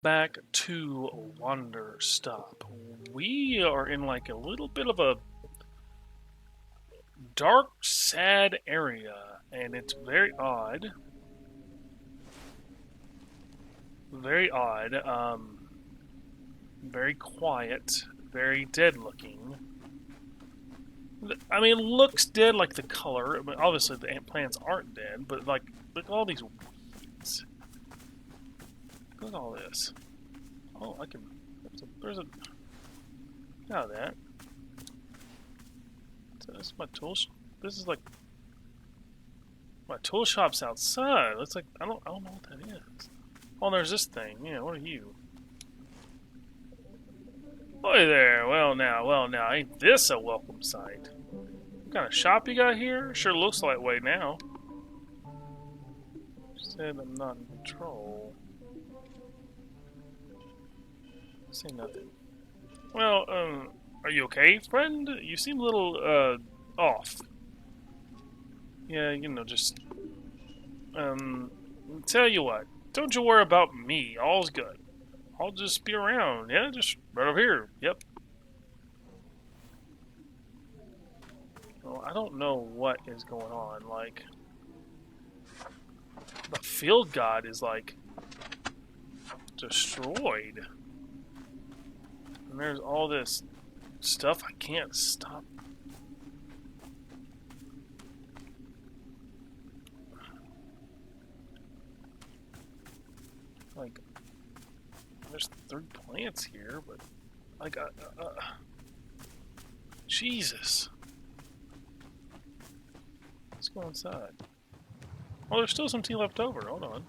Back to Wanderstop. We are in like a little bit of a dark, sad area, and it's very odd. Very odd. Very quiet. Very dead looking. I mean, it looks dead like the color. I mean, obviously, the plants aren't dead, but like, look at all these weeds. Look at all this. Oh, I can. There's a. Now that. So this is my tools. This is like my tool shop's outside. Looks like I don't know what that is. Oh, there's this thing. Yeah, what are you? Boy there. Well now, ain't this a welcome sight? What kind of shop you got here? Sure looks that way now. Said I'm not in control. Say nothing. Well, are you okay, friend? You seem a little, off. Yeah, just, tell you what. Don't you worry about me. All's good. I'll just be around. Yeah, just right over here. Yep. Well, I don't know what is going on. Like, the field god is, like, destroyed. And there's all this stuff I can't stop. Like, there's 3 plants here, but like, Jesus. Let's go inside. Oh, there's still some tea left over. Hold on.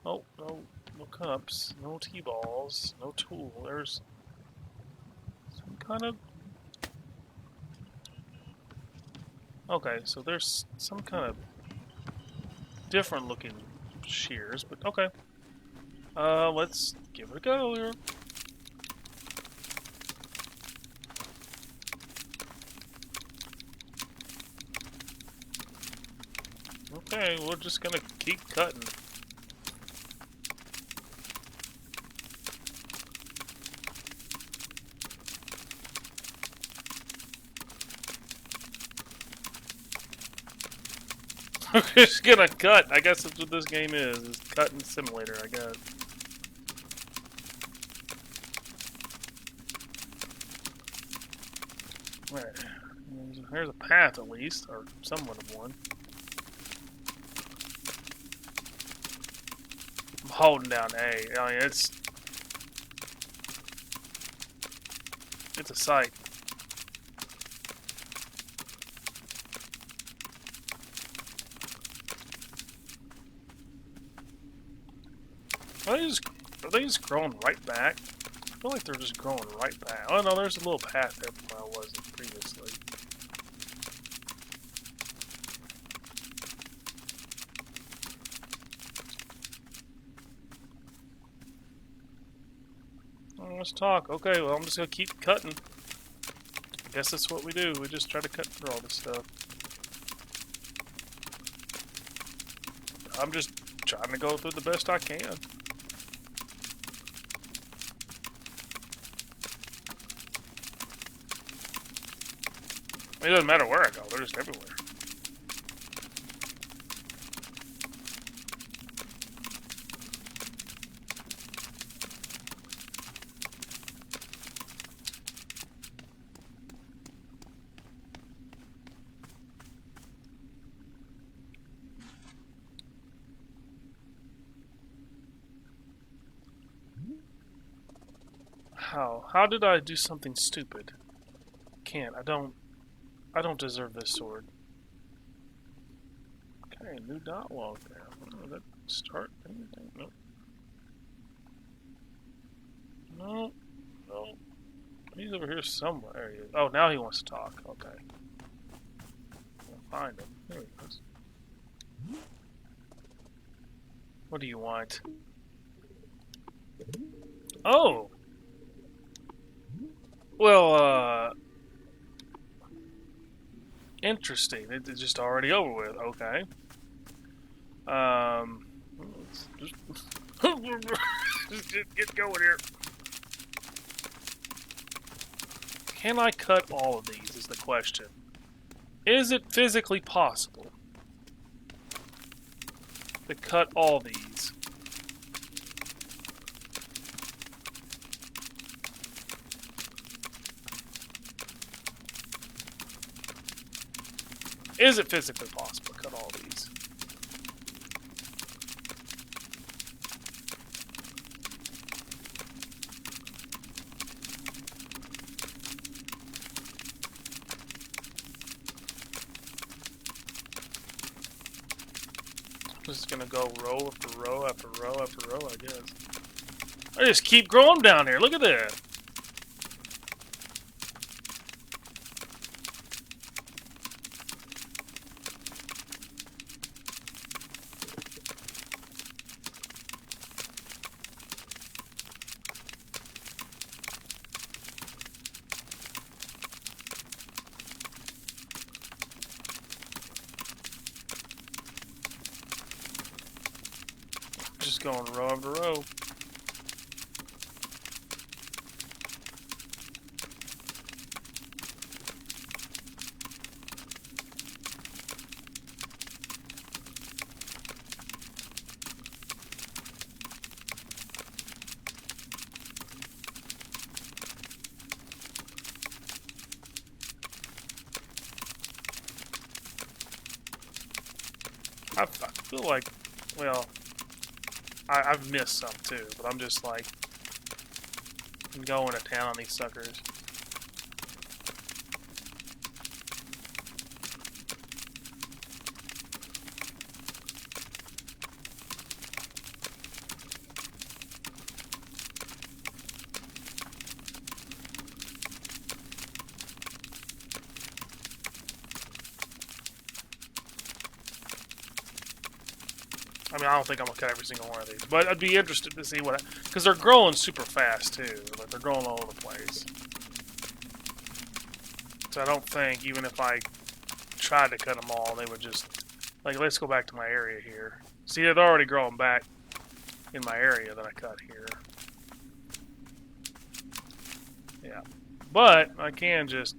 Oh, no cups, no tea balls, no tool. There's some kind of. Okay, so there's some kind of different looking shears, but okay. Let's give it a go here. Okay, we're just gonna keep cutting. We're just gonna cut. I guess that's what this game is cutting simulator, I guess. Right. There's a path at least, or somewhat of one. I'm holding down A. I mean, it's a sight. Are they just growing right back? I feel like they're just growing right back. Oh no, there's a little path there from where I was previously. Oh, let's talk. Okay, well I'm just gonna keep cutting. I guess that's what we do. We just try to cut through all this stuff. I'm just trying to go through the best I can. It doesn't matter where I go, they're just everywhere. How? How did I do something stupid? Can't. I don't deserve this sword. Okay, new dot log there. Did that start anything? Nope. No. No. He's over here somewhere. There he is. Oh, now he wants to talk. Okay. I'll find him. There he is. What do you want? Oh! Well, interesting. It's just already over with. Okay. Let's just Just get going here. Can I cut all of these is the question. Is it physically possible to cut all these? Is it physically possible to cut all these? I'm just gonna go row after row after row after row, I guess. I just keep growing down here. Look at that. Just going row after row. I feel like, well, I've missed some too, but I'm just like going to town on these suckers. I mean, I don't think I'm gonna cut every single one of these, but I'd be interested to see what, because they're growing super fast too. Like they're growing all over the place. So I don't think even if I tried to cut them all, they would just like. Let's go back to my area here. See, they're already growing back in my area that I cut here. Yeah, but I can just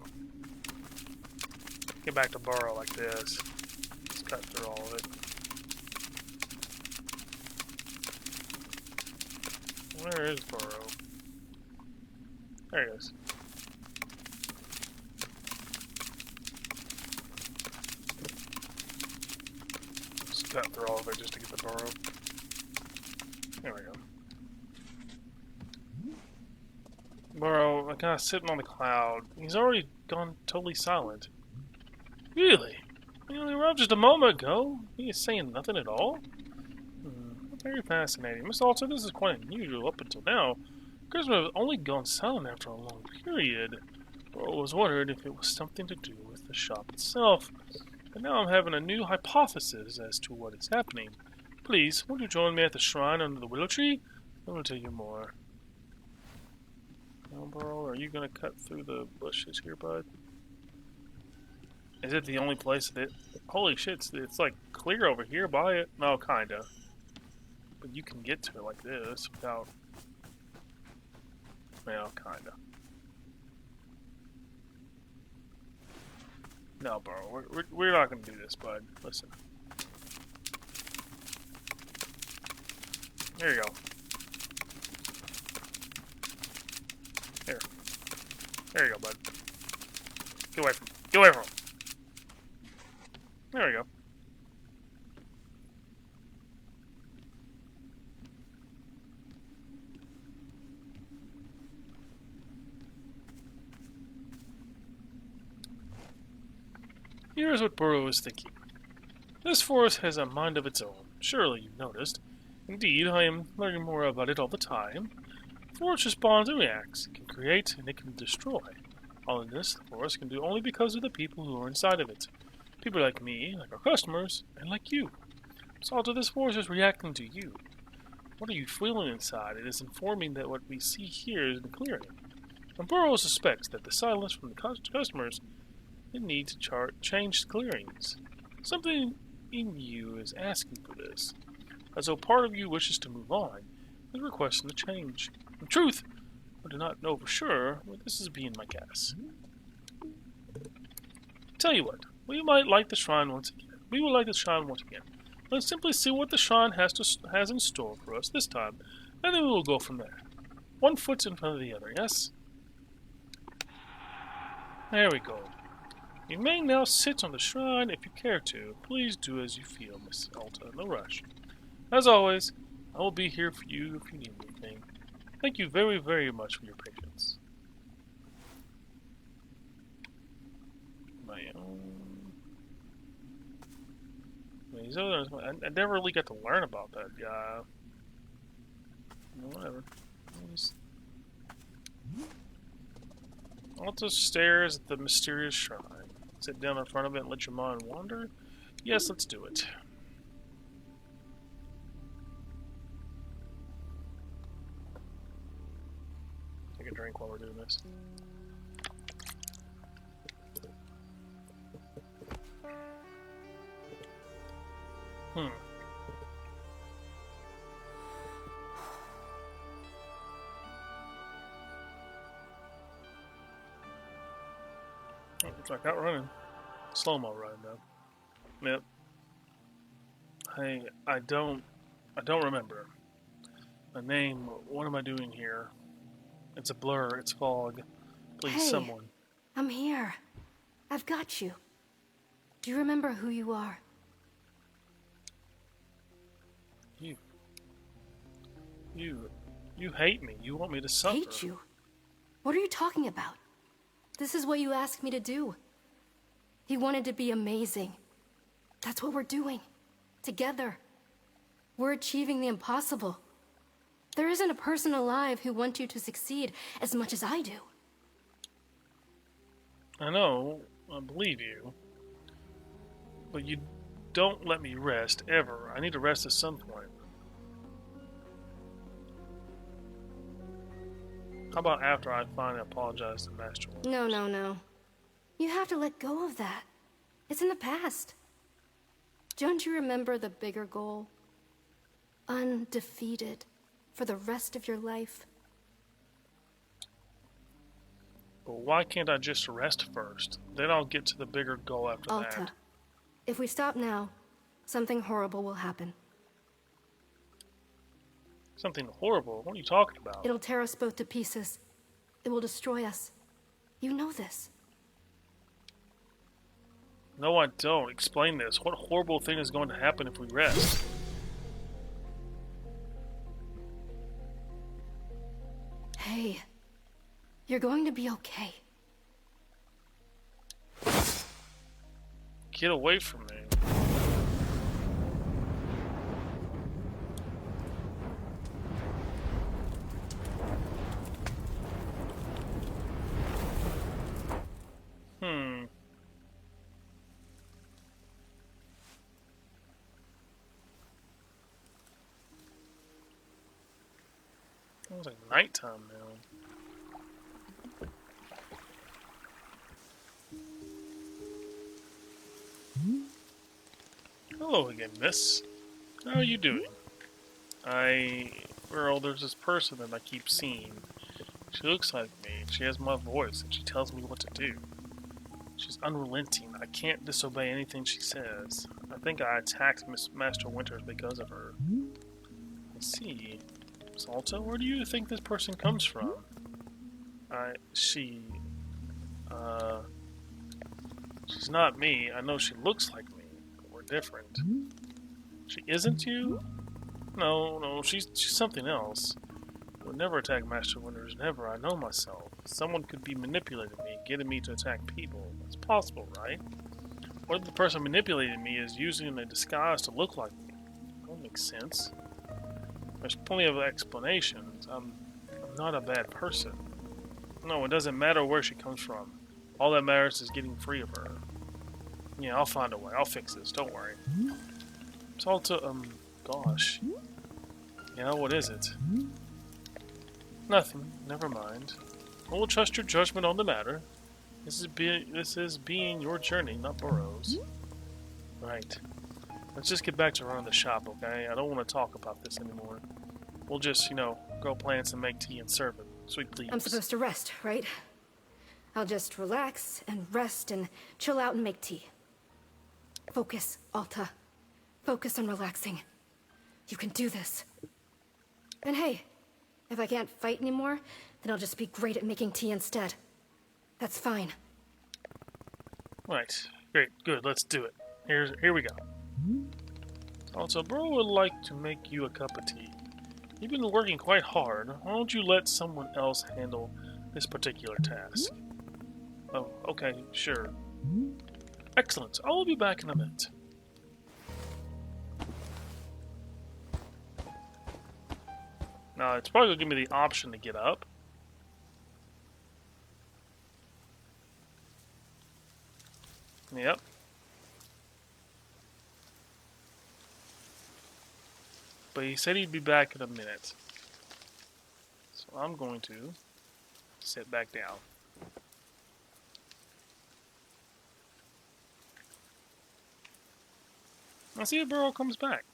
get back to burrow like this. Just cut through all of it. Where is burrow? There he is. Just cut through all of it just to get the burrow. There we go. Burrow, kind of sitting on the cloud. He's already gone totally silent. Really? He only arrived just a moment ago. He is saying nothing at all? Very fascinating. Miss Alter, this is quite unusual. Up until now, Christmas has only gone silent after a long period. I was wondering if it was something to do with the shop itself. And now I'm having a new hypothesis as to what is happening. Please, won't you join me at the shrine under the willow tree? I will tell you more. Now, bro, are you going to cut through the bushes here, bud? Is it the only place that... Holy shit, it's like clear over here by it. No, kinda. But you can get to it like this without... Well, kinda. No, bro, we're not gonna do this, bud. Listen. There you go. Here. There you go, bud. Get away from him. Get away from him. There we go. Here's what Burrow is thinking. This forest has a mind of its own. Surely you've noticed. Indeed, I am learning more about it all the time. The forest responds and reacts. It can create and it can destroy. All of this, the forest can do only because of the people who are inside of it. People like me, like our customers, and like you. So this forest is reacting to you. What are you feeling inside? It is informing that what we see here is the clearing. And Burrow suspects that the silence from the customers need to change clearings. Something in you is asking for this. as though part of you wishes to move on, is requesting a change. In truth, I do not know for sure, but this is being my guess. Tell you what, we might like the shrine once again. We will like the shrine once again. Let's simply see what the shrine has in store for us this time, and then we will go from there. One foot in front of the other, yes? There we go. You may now sit on the shrine if you care to. Please do as you feel, Miss Alta. No rush. As always, I will be here for you if you need anything. Thank you very, very much for your patience. My own... I never really got to learn about that guy. Whatever. Alta stares at the mysterious shrine. Sit down in front of it and let your mind wander? Yes, let's do it. Take a drink while we're doing this. Looks like out running. Slow-mo right now. Yep. Hey, I don't remember. My name, what am I doing here? It's a blur, it's fog. Please, hey, someone. I'm here. I've got you. Do you remember who you are? You hate me. You want me to suffer. Hate you? What are you talking about? This is what you asked me to do. You wanted to be amazing. That's what we're doing. Together. We're achieving the impossible. There isn't a person alive who wants you to succeed as much as I do. I know. I believe you. But you don't let me rest, ever. I need to rest at some point. How about after I finally apologize to Master Winters? No. You have to let go of that. It's in the past. Don't you remember the bigger goal? Undefeated for the rest of your life. But why can't I just rest first? Then I'll get to the bigger goal after Alta, that. if we stop now, something horrible will happen. Something horrible? What are you talking about? It'll tear us both to pieces. It will destroy us. You know this. No, I don't. Explain this. What horrible thing is going to happen if we rest? Hey, you're going to be okay. Get away from me. It's like nighttime now. Hello again, miss. How are you doing? Well, there's this person that I keep seeing. She looks like me, she has my voice, and she tells me what to do. She's unrelenting. I can't disobey anything she says. I think I attacked Master Winters because of her. I see. Alta, where do you think this person comes from? She's not me. I know she looks like me, but we're different. She isn't you? No, she's something else. I would never attack Master Winters, never. I know myself. Someone could be manipulating me, getting me to attack people. It's possible, right? What if the person manipulating me is using a disguise to look like me? That makes sense. There's plenty of explanations. I'm not a bad person. No, it doesn't matter where she comes from. All that matters is getting free of her. Yeah, I'll find a way. I'll fix this. Don't worry. It's all to, gosh. Yeah, what is it? Nothing. Never mind. I will trust your judgment on the matter. This is being your journey, not Burrow's. Right. Let's just get back to running the shop, okay? I don't want to talk about this anymore. We'll just, you know, grow plants and make tea and serve it. Sweet please. I'm supposed to rest, right? I'll just relax and rest and chill out and make tea. Focus, Alta. Focus on relaxing. You can do this. And hey, if I can't fight anymore, then I'll just be great at making tea instead. That's fine. Right. Great. Good. Let's do it. Here we go. Also, bro would like to make you a cup of tea. You've been working quite hard. Why don't you let someone else handle this particular task? Oh, okay, sure. Excellent. I will be back in a minute. Now, it's probably going to give me the option to get up. Yep. But he said he'd be back in a minute. So I'm going to sit back down. Let's see if Burrow comes back.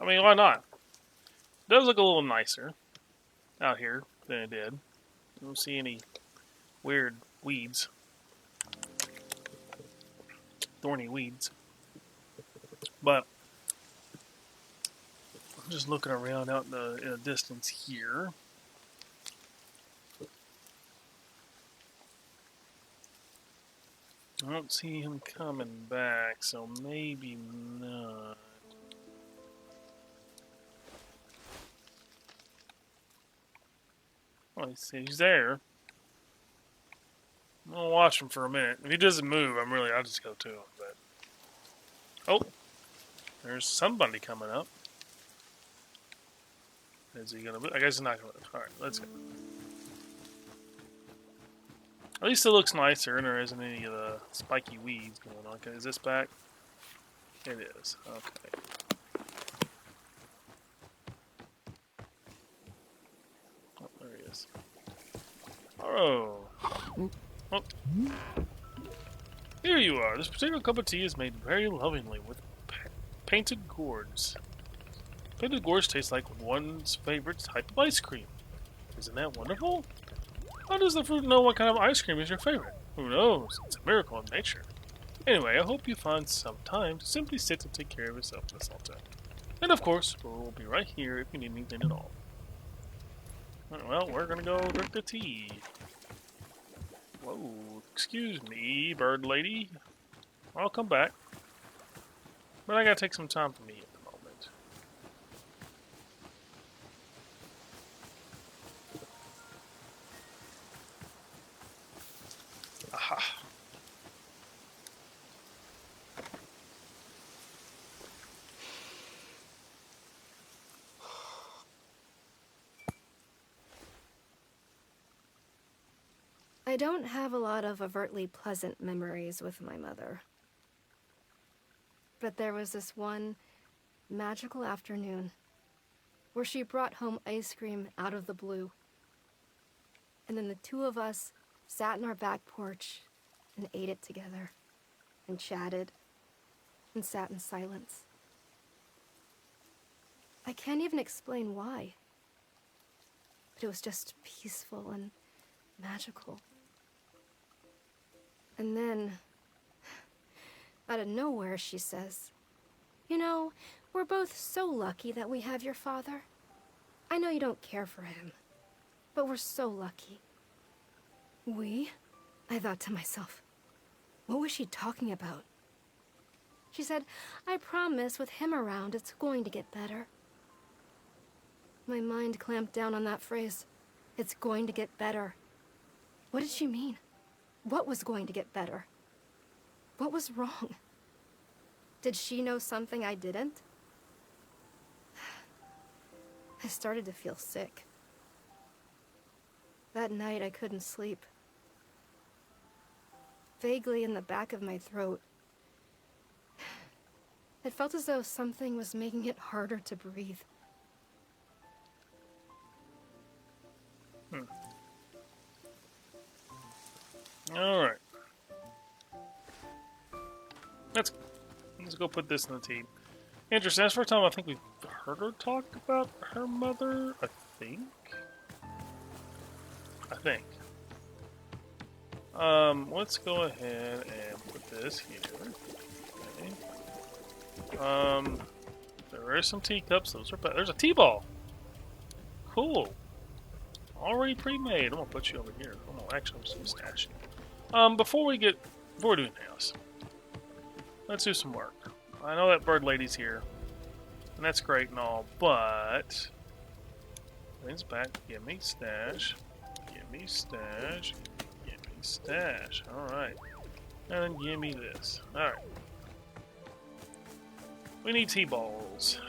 I mean, why not? It does look a little nicer out here than it did. I don't see any weird weeds. Thorny weeds. But I'm just looking around out in the distance here. I don't see him coming back, so maybe not. Oh, he's there. I'm gonna watch him for a minute. If he doesn't move, I'll just go to him. But oh, there's somebody coming up. Is he gonna move? I guess he's not gonna move. All right, let's go. At least it looks nicer, and there isn't any of the spiky weeds going on. Okay, is this back? It is. Okay. Oh, there he is. Oh. Oh. Here you are. This particular cup of tea is made very lovingly with painted gourds. Painted gourds taste like one's favorite type of ice cream. Isn't that wonderful? How does the fruit know what kind of ice cream is your favorite? Who knows? It's a miracle of nature. Anyway, I hope you find some time to simply sit and take care of yourself, Miss Alta. And of course, we'll be right here if you need anything at all. Well, we're gonna go drink the tea. Whoa, excuse me, bird lady. I'll come back. But I gotta take some time for me at the moment. Aha. I don't have a lot of overtly pleasant memories with my mother. But there was this one magical afternoon where she brought home ice cream out of the blue. And then the two of us sat in our back porch and ate it together and chatted and sat in silence. I can't even explain why, but it was just peaceful and magical. And then, out of nowhere, she says, "You know, we're both so lucky that we have your father. I know you don't care for him, but we're so lucky." We? I thought to myself, what was she talking about? She said, "I promise with him around, it's going to get better." My mind clamped down on that phrase. It's going to get better. What did she mean? What was going to get better? What was wrong? Did she know something I didn't? I started to feel sick. That night I couldn't sleep. Vaguely in the back of my throat, it felt as though something was making it harder to breathe. Alright. Let's go put this in the tea. Interesting. That's the first time I think we've heard her talk about her mother. I think. Let's go ahead and put this here. Okay. There are some teacups. Those are better. There's a tea ball. Cool. Already pre-made. I'm gonna put you over here. Actually, I'm just gonna stash you. Before we do anything else, let's do some work. I know that bird lady's here, and that's great and all, but things back. Give me stash. Give me stash. Give me stash. All right, and then give me this. All right. We need T-balls.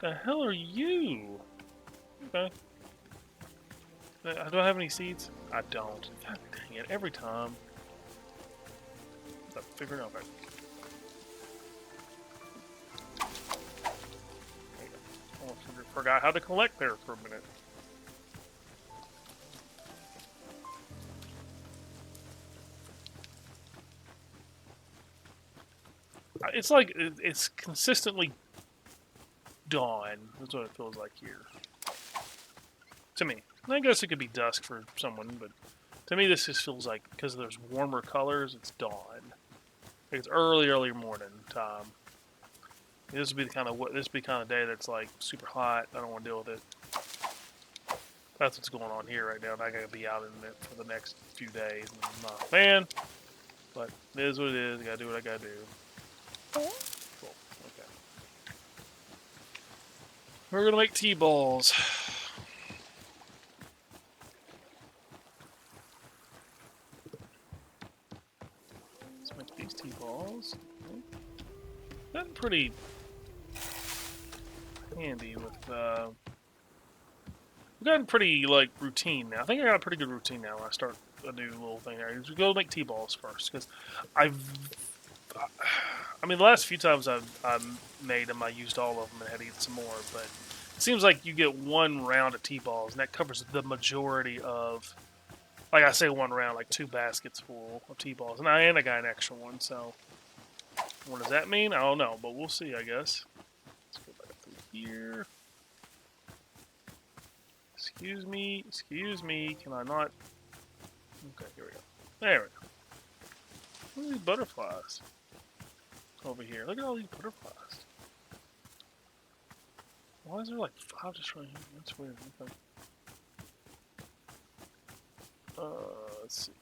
The hell are you? Okay. Do I have any seeds? I don't. God dang it! Every time. I'm figuring out. I forgot how to collect there for a minute. It's like it's consistently dawn. That's what it feels like here. To me. I guess it could be dusk for someone, but to me this just feels like, because there's warmer colors, it's dawn. Like it's early morning time. This would be the kind of day that's like super hot. I don't want to deal with it. That's what's going on here right now, and I gotta be out in it for the next few days. And I'm not a fan, but it is what it is. I gotta do what I gotta do. Cool. Okay. We're gonna make T-balls. Let's make these T-balls. That's pretty handy with I've gotten pretty like routine now. I think I got a pretty good routine now when I start a new little thing there. We go make T-balls first, because the last few times I've made them, I used all of them and had to eat some more, but it seems like you get one round of T-balls, and that covers the majority of, like I say, one round, like 2 baskets full of T-balls, and I got an extra one, so what does that mean? I don't know, but we'll see, I guess. Let's go back through here. Excuse me, can I not? Okay, here we go. There we go. What are these butterflies over here? Look at all these butterflies. Why is there like 5 just right here? That's weird. Okay. Let's see.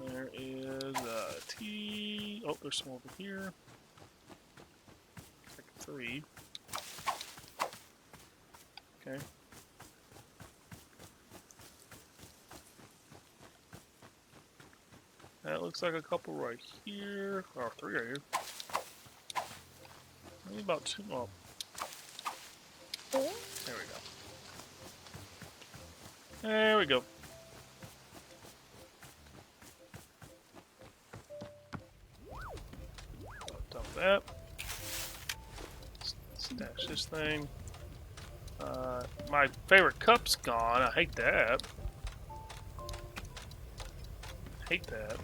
There is a T. Oh, there's some over here. Like 3. Okay. That looks like a couple right here. Or 3 right here. Maybe about 2. Oh. There we go. There we go. Dump that. Stash this thing. My favorite cup's gone. I hate that. Hate that.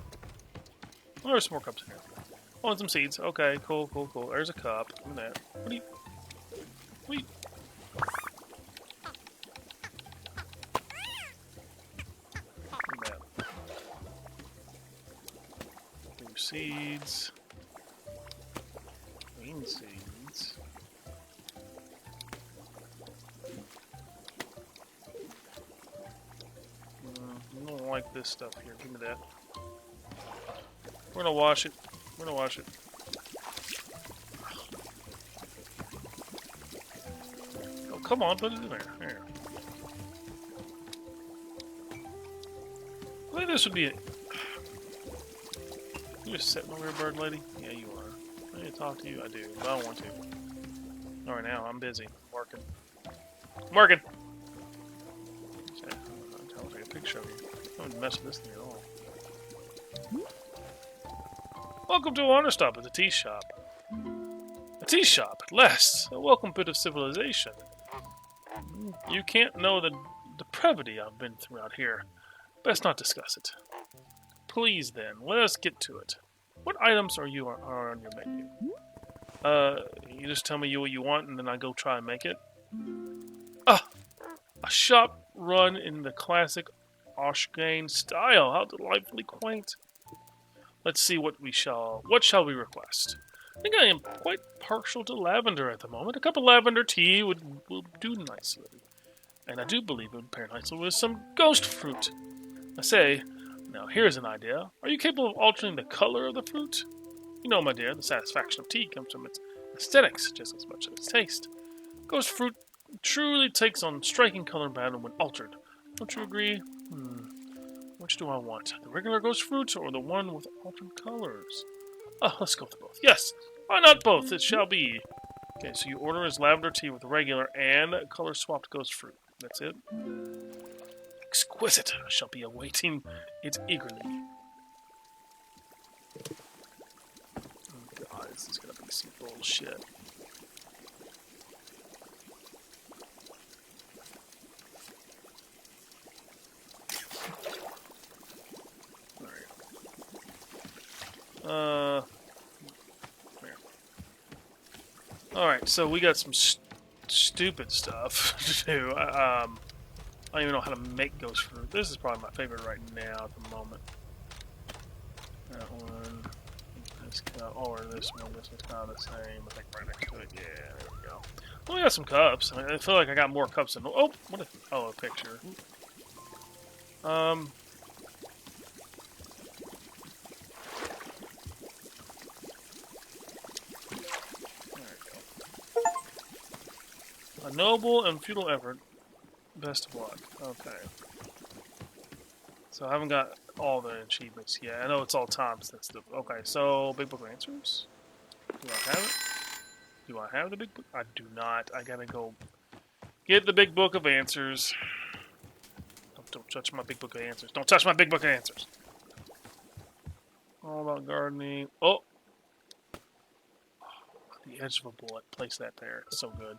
Oh, there's some more cups in here. Oh, and some seeds. Okay, cool. There's a cup. Give me that. What do you... Wait. Give me that. Blue seeds. Green seeds. I don't like this stuff here. Give me that. We're gonna wash it. Oh, come on, put it in there. There. I think this would be it. You just sitting over here, bird lady? Yeah, you are. I need to talk to you. I do, but I don't want to. All right, now I'm busy. Working. Okay, I'll take a picture of you. I wouldn't mess with this thing at all. Welcome to Wanderstop at the tea shop. A tea shop, at last! A welcome bit of civilization. You can't know the depravity I've been through out here. Best not discuss it. please then, let us get to it. What items are on your menu? You just tell me what you want, and then I go try and make it. Ah, a shop run in the classic Oshgane style. How delightfully quaint. Let's see what shall we request? I think I am quite partial to lavender at the moment. A cup of lavender tea will do nicely. And I do believe it would pair nicely with some ghost fruit. I say, now here's an idea. Are you capable of altering the color of the fruit? You know, my dear, the satisfaction of tea comes from its aesthetics just as much as its taste. Ghost fruit truly takes on striking color pattern when altered. Don't you agree? Which do I want? The regular ghost fruit or the one with altered colors? Oh, let's go with both. Yes! Why not both? It shall be. Okay, so you order his lavender tea with regular and color-swapped ghost fruit. That's it? Exquisite! I shall be awaiting it eagerly. Oh god, this is gonna be some bullshit. Alright, so we got some stupid stuff to do. I don't even know how to make ghost fruit. This is probably my favorite right now at the moment. That one. This or this one. This one's kind of the same. I think right next to it. Yeah, there we go. Well, we got some cups. I feel like I got more cups than... Oh, what a... Oh, a picture. A noble and futile effort. Best of luck. Okay. So I haven't got all the achievements yet. I know it's all time sensitive. Okay, so Big Book of Answers. Do I have it? Do I have the Big Book? I do not. I gotta go get the Big Book of Answers. Don't touch my Big Book of Answers. Don't touch my Big Book of Answers. All about gardening. Oh! The edge of a bullet. Place that there. It's so good.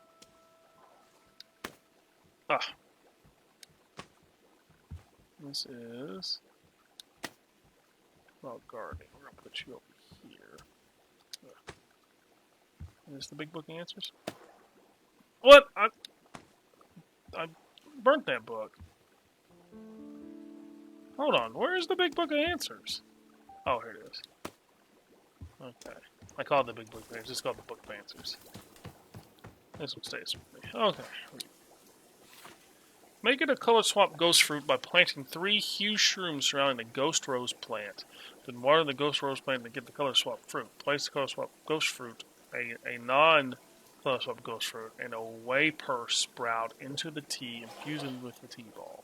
Ah. This is about gardening. We're gonna put you over here. Is the Big Book of Answers? What? I burnt that book. Hold on. Where is the Big Book of Answers? Oh, here it is. Okay. I call it the Big Book of Answers. It's called the Book of Answers. This one stays with me. Okay. Make it a color swap ghost fruit by planting 3 huge shrooms surrounding the ghost rose plant. Then water the ghost rose plant to get the color swap fruit. Place the color swap ghost fruit, a non-color swap ghost fruit, and a whey purse sprout into the tea, infusing with the tea ball.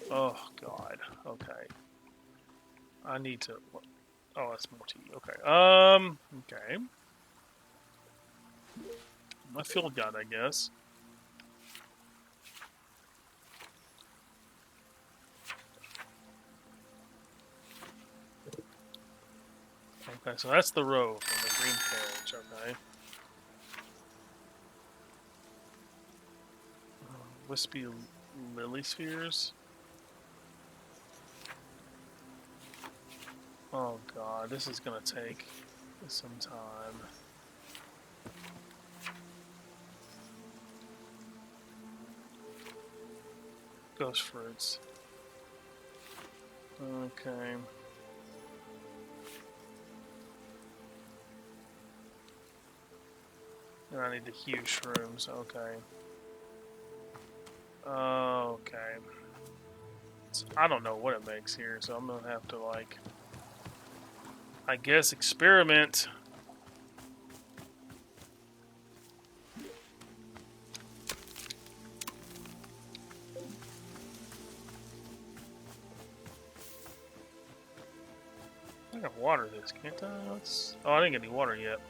Oh god. Okay. I need to. Oh, that's more tea. Okay. Okay. My field guide, I guess. Okay, so that's the row from the green carriage, okay. Wispy lily spheres. Oh god, this is gonna take some time. Ghost fruits. Okay. And I need the huge shrooms, okay. Okay. So I don't know what it makes here, so I'm gonna have to, like, I guess experiment. I can water this, can't I? Oh, I didn't get any water yet.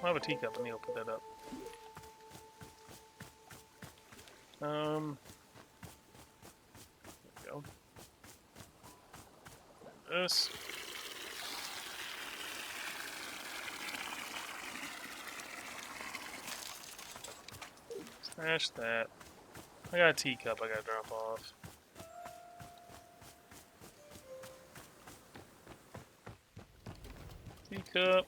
I have a teacup. I need to put that up. There we go. This. Smash that. I got a teacup I gotta drop off. Teacup.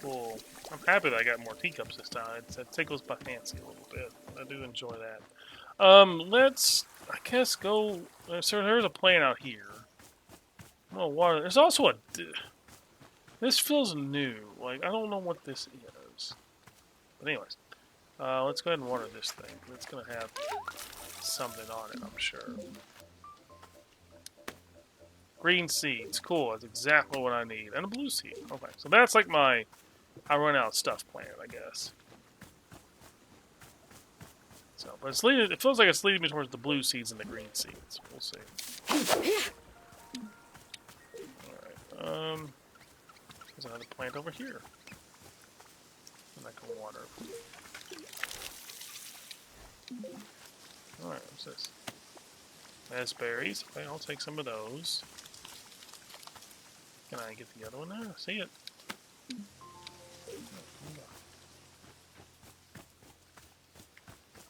Cool. I'm happy that I got more teacups this time. It tickles my fancy a little bit. I do enjoy that. Let's, I guess, go. So there's a plant out here. Oh, water. There's also a. This feels new. Like, I don't know what this is. But anyways, let's go ahead and water this thing. It's gonna have something on it, I'm sure. Green seeds. Cool. That's exactly what I need. And a blue seed. Okay. So that's like my I run out of stuff plant, I guess. So, but it's leading, it feels like it's leading me towards the blue seeds and the green seeds. We'll see. Alright. There's another plant over here. And I can water. Alright, what's this? Raspberries. Okay, I'll take some of those. Can I get the other one there? See it.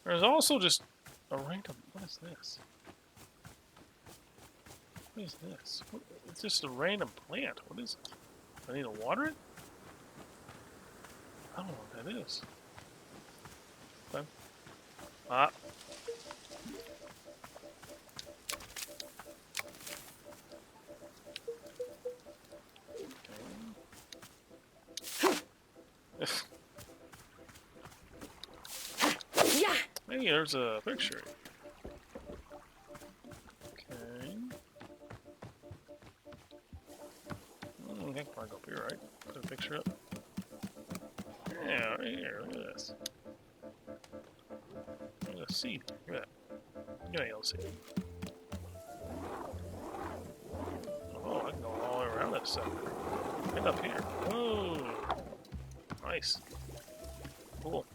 There's also just a random. What is this? What is this? It's just a random plant. What is it? I need to water it? I don't know what that is. Okay. Ah. Hey, there's a picture. Okay. I can probably go up here, right? Put a picture up. Yeah, right here. Look at this. Look at a seed. Look at that. Look at that yellow seed. Oh, I can go all the way around that sucker. And up here. Whoa! Nice. Cool.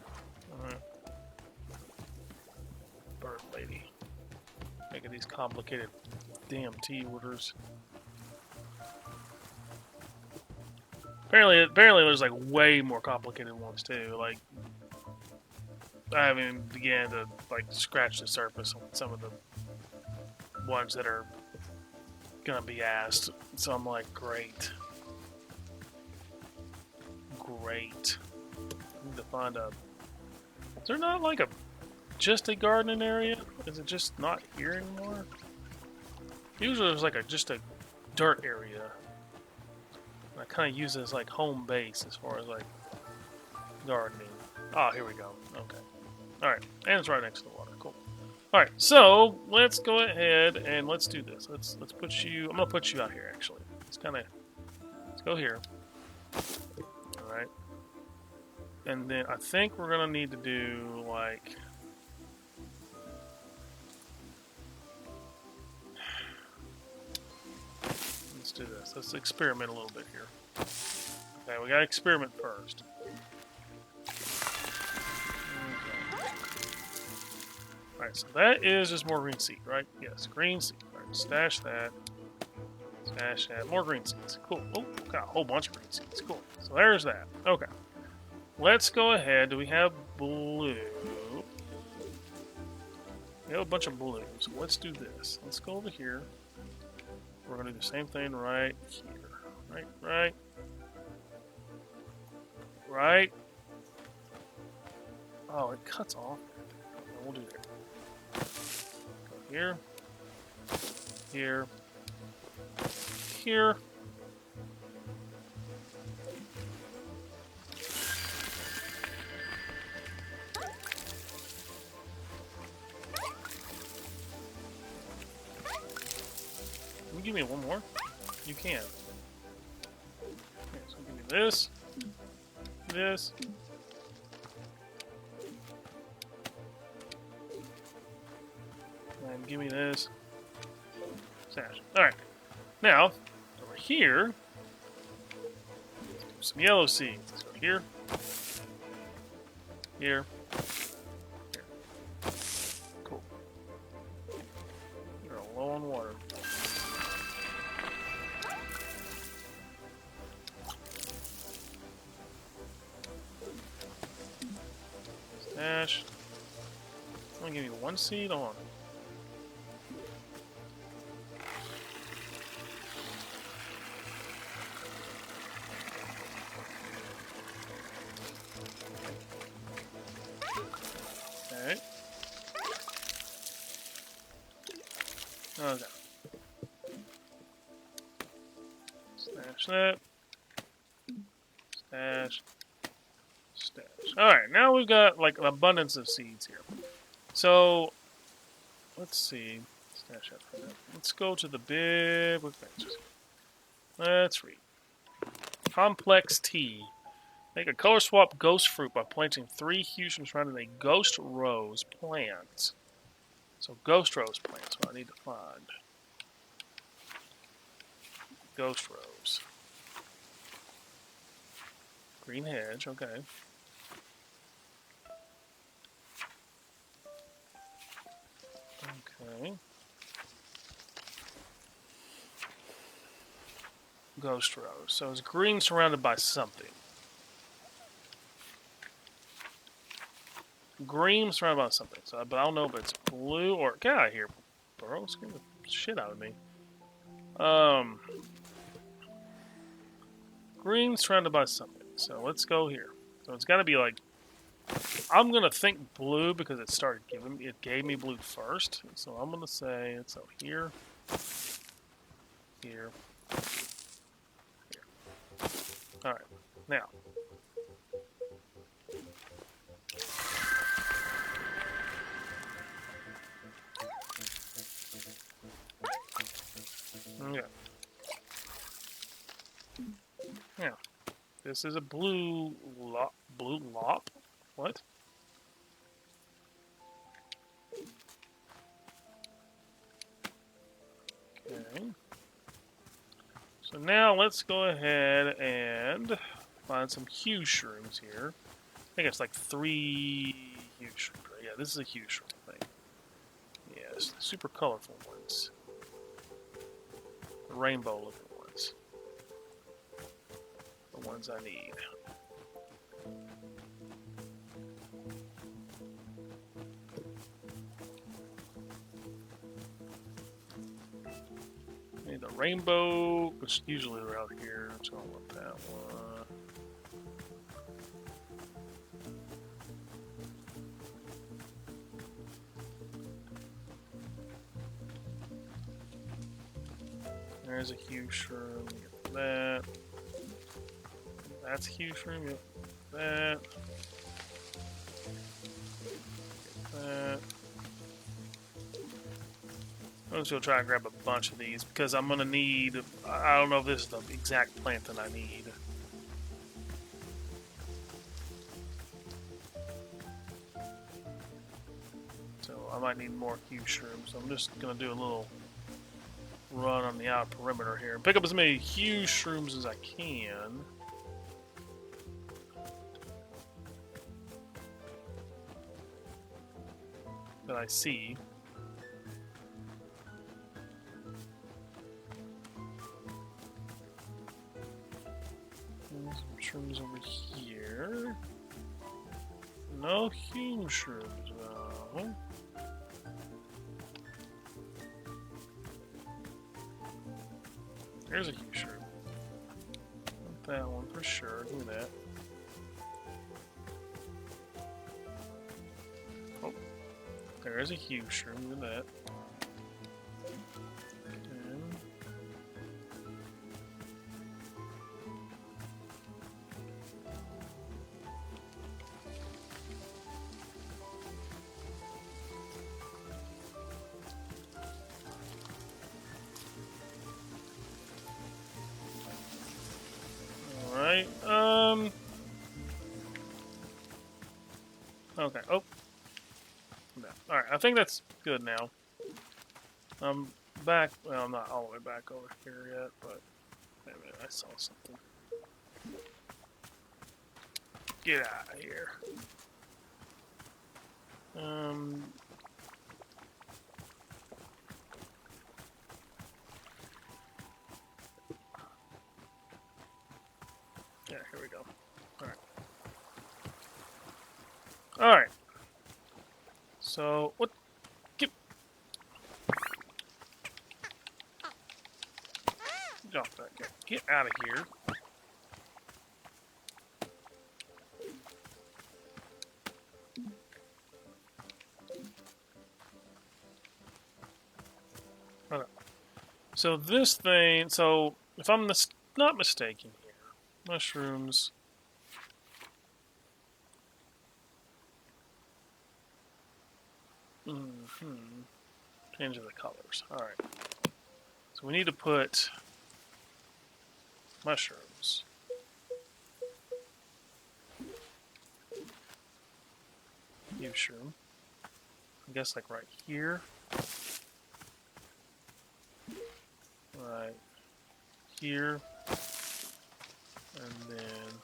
Bird lady. Making these complicated damn tea orders. Apparently there's like way more complicated ones too. Like I haven't even began to like scratch the surface on some of the ones that are gonna be asked. So I'm like, great. Great. Need to find a. Is there not like a just a gardening area? Is it just not here anymore? Usually there's like just a dirt area. And I kind of use it as like home base as far as like gardening. Oh, here we go. Okay. Alright. And it's right next to the water. Cool. Alright, so let's go ahead and let's do this. Let's put you. I'm gonna put you out here actually. Let's go here. Alright. And then I think we're gonna need to do like let's do this. Let's experiment a little bit here. Okay, we gotta experiment first. Okay. Alright, so that is just more green seed, right? Yes, green seed. Alright, stash that. Stash that. More green seeds. Cool. Oh, got a whole bunch of green seeds. Cool. So there's that. Okay. Let's go ahead. Do we have blue? We have a bunch of blues. So let's do this. Let's go over here. We're going to do the same thing right here. Right. Oh, it cuts off. We'll do that. Go here. Here. Here. Can you give me one more? You can. Okay, so give me this. This. And give me this. Sash. Alright. Now, over here, some yellow seeds. So here. Here. Here. Cool. You're low on water. Ash. I'm gonna give you one seed on. Okay. Okay. Stash that. Stash. Stash. Alright, now we've got like an abundance of seeds here. So, let's see. Stash that for now. Let's go to the big adventures. Let's read. Complex Tea. Make a color swap ghost fruit by planting 3 huge and surrounding a ghost rose plant. So ghost rose plants, what I need to find. Ghost rose. Green hedge, okay. Okay. Ghost rose. So it's green surrounded by something. Green surrounded by something. So, but I don't know if it's blue or... Get out of here, bro. Scare the shit out of me. Green surrounded by something. So let's go here. So it's got to be like... I'm going to think blue because it started giving me... It gave me blue first. So I'm going to say it's up here. Here. Here. Alright. Now. Okay. Now, this is a blue lop. What? Okay. So now let's go ahead and find some huge shrooms here. I think it's like 3 huge shrooms. Yeah, this is a huge shroom thing. Yes, the super colorful ones. The rainbow looking ones. The ones I need. I need the rainbow, which usually are out here, so I want that one. There's a huge shroom, get that. That's a huge shroom, get that. Get that. I'm just gonna try and grab a bunch of these because I'm gonna need. I don't know if this is the exact plant that I need. So I might need more huge shrooms. So I'm just gonna do a little run on the outer perimeter here and pick up as many huge shrooms as I can. That I see. Some shrooms over here. No huge shrooms though. There's a huge shroom. Want that one for sure. Give me that. Oh, there is a huge shroom. Give me that. Okay. Oh. No. Alright, I think that's good now. I'm back. Well, I'm not all the way back over here yet, but wait a minute, I saw something. Get out of here. Yeah, here we go. Alright. Alright. so what? Get off that guy. Get out of here. Okay. So this thing. So if I'm not mistaken here, mushrooms. Change the colors. Alright. So we need to put mushrooms. Mushroom. I guess like right here. Right here. And then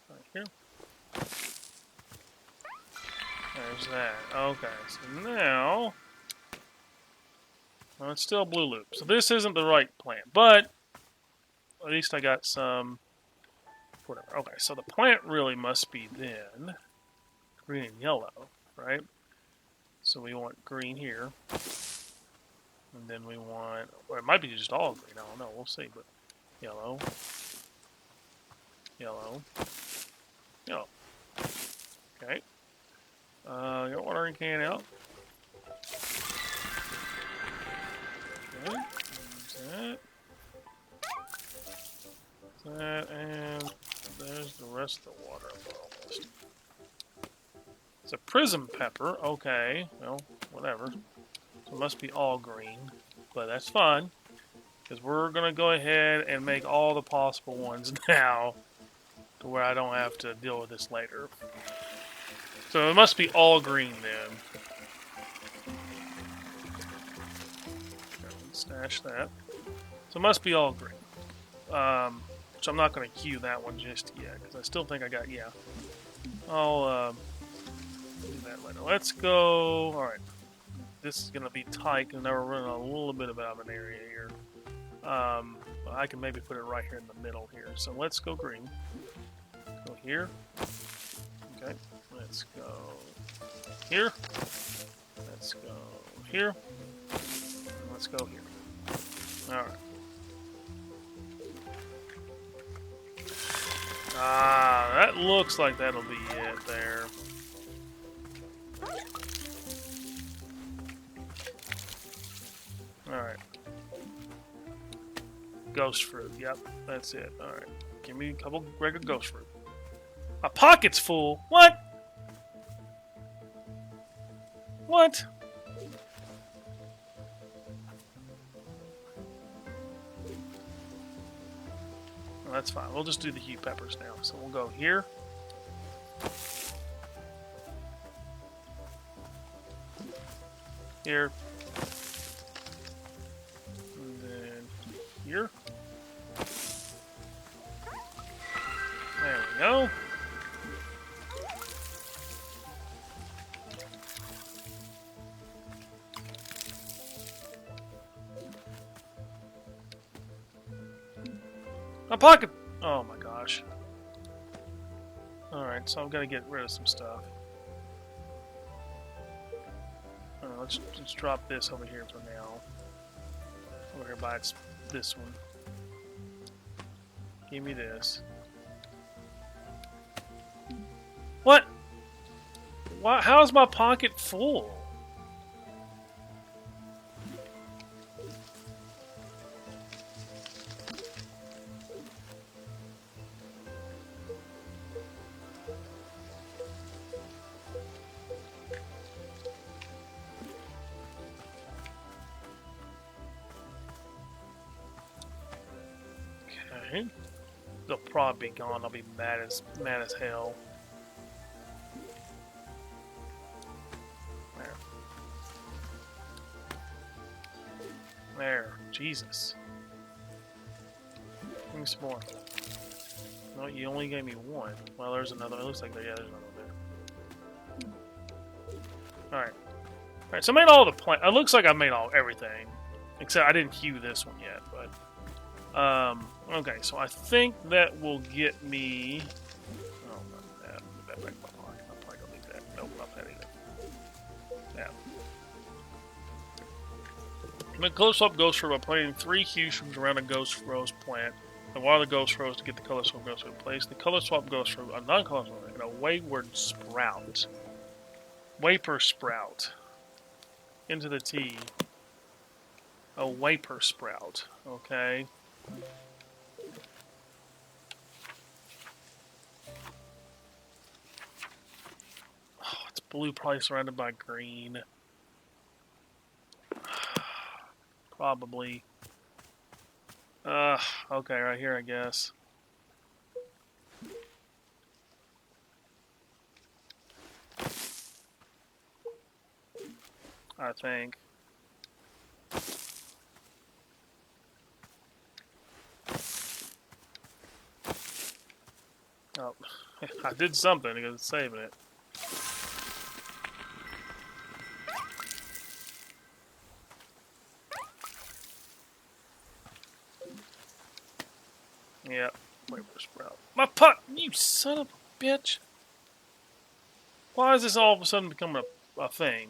right here. There's that. Okay, so now well, it's still blue loop. So this isn't the right plant, but at least I got some whatever. Okay, so the plant really must be then green and yellow, right? So we want green here. And then we want, or it might be just all green, I don't know, we'll see, but yellow, yellow, yellow. Okay. Got watering can out. Okay. There's that, and there's the rest of the water almost. It's a prism pepper, okay, well, whatever. So it must be all green, but that's fine, because we're going to go ahead and make all the possible ones now, to where I don't have to deal with this later. So it must be all green then. Stash that. So it must be all green. Which I'm not going to queue that one just yet, because I still think I got, yeah. I'll do that later. Let's go, alright. This is going to be tight, because now we're running a little bit of an area here. I can maybe put it right here in the middle here. So let's go green. Go here. Okay. Let's go here. Let's go here. And let's go here. Alright. Ah, that looks like that'll be it there. Alright. Ghost fruit. Yep, that's it. Alright. Give me a couple regular ghost fruit. My pocket's full. What? What? Well, that's fine. We'll just do the hue peppers now. So we'll go here. Here. And then here. There we go. My pocket! Oh my gosh. Alright, so I've got to get rid of some stuff. Let's drop this over here for now. Over here by this one. Give me this. What? Why, how's my pocket full? Okay. They'll probably be gone. I'll be mad as hell. There. Jesus. Give me some more. No, you only gave me one. Well, there's another. It looks like there's another one there. Alright. Alright, so I made all the plant. It looks like I made everything. Except I didn't hue this one yet, but... okay, so I think that will get me... Oh, not that. Put that back in my pocket. I'm probably gonna leave that. Nope, not that either. Yeah. The color swap ghost fruit by planting 3 huge shrooms around a ghost rose plant. And water the ghost rose to get the color swap ghost fruit. Place the color swap ghost fruit, a non-color swap, and a wayward sprout. Waper sprout. Into the tea. A waper sprout. Okay. Oh, it's blue, probably surrounded by green. Probably. Okay, right here, I guess. I think. Oh, I did something because it's saving it. Yep. Wait for a sprout. My putt! You son of a bitch! Why is this all of a sudden becoming a thing?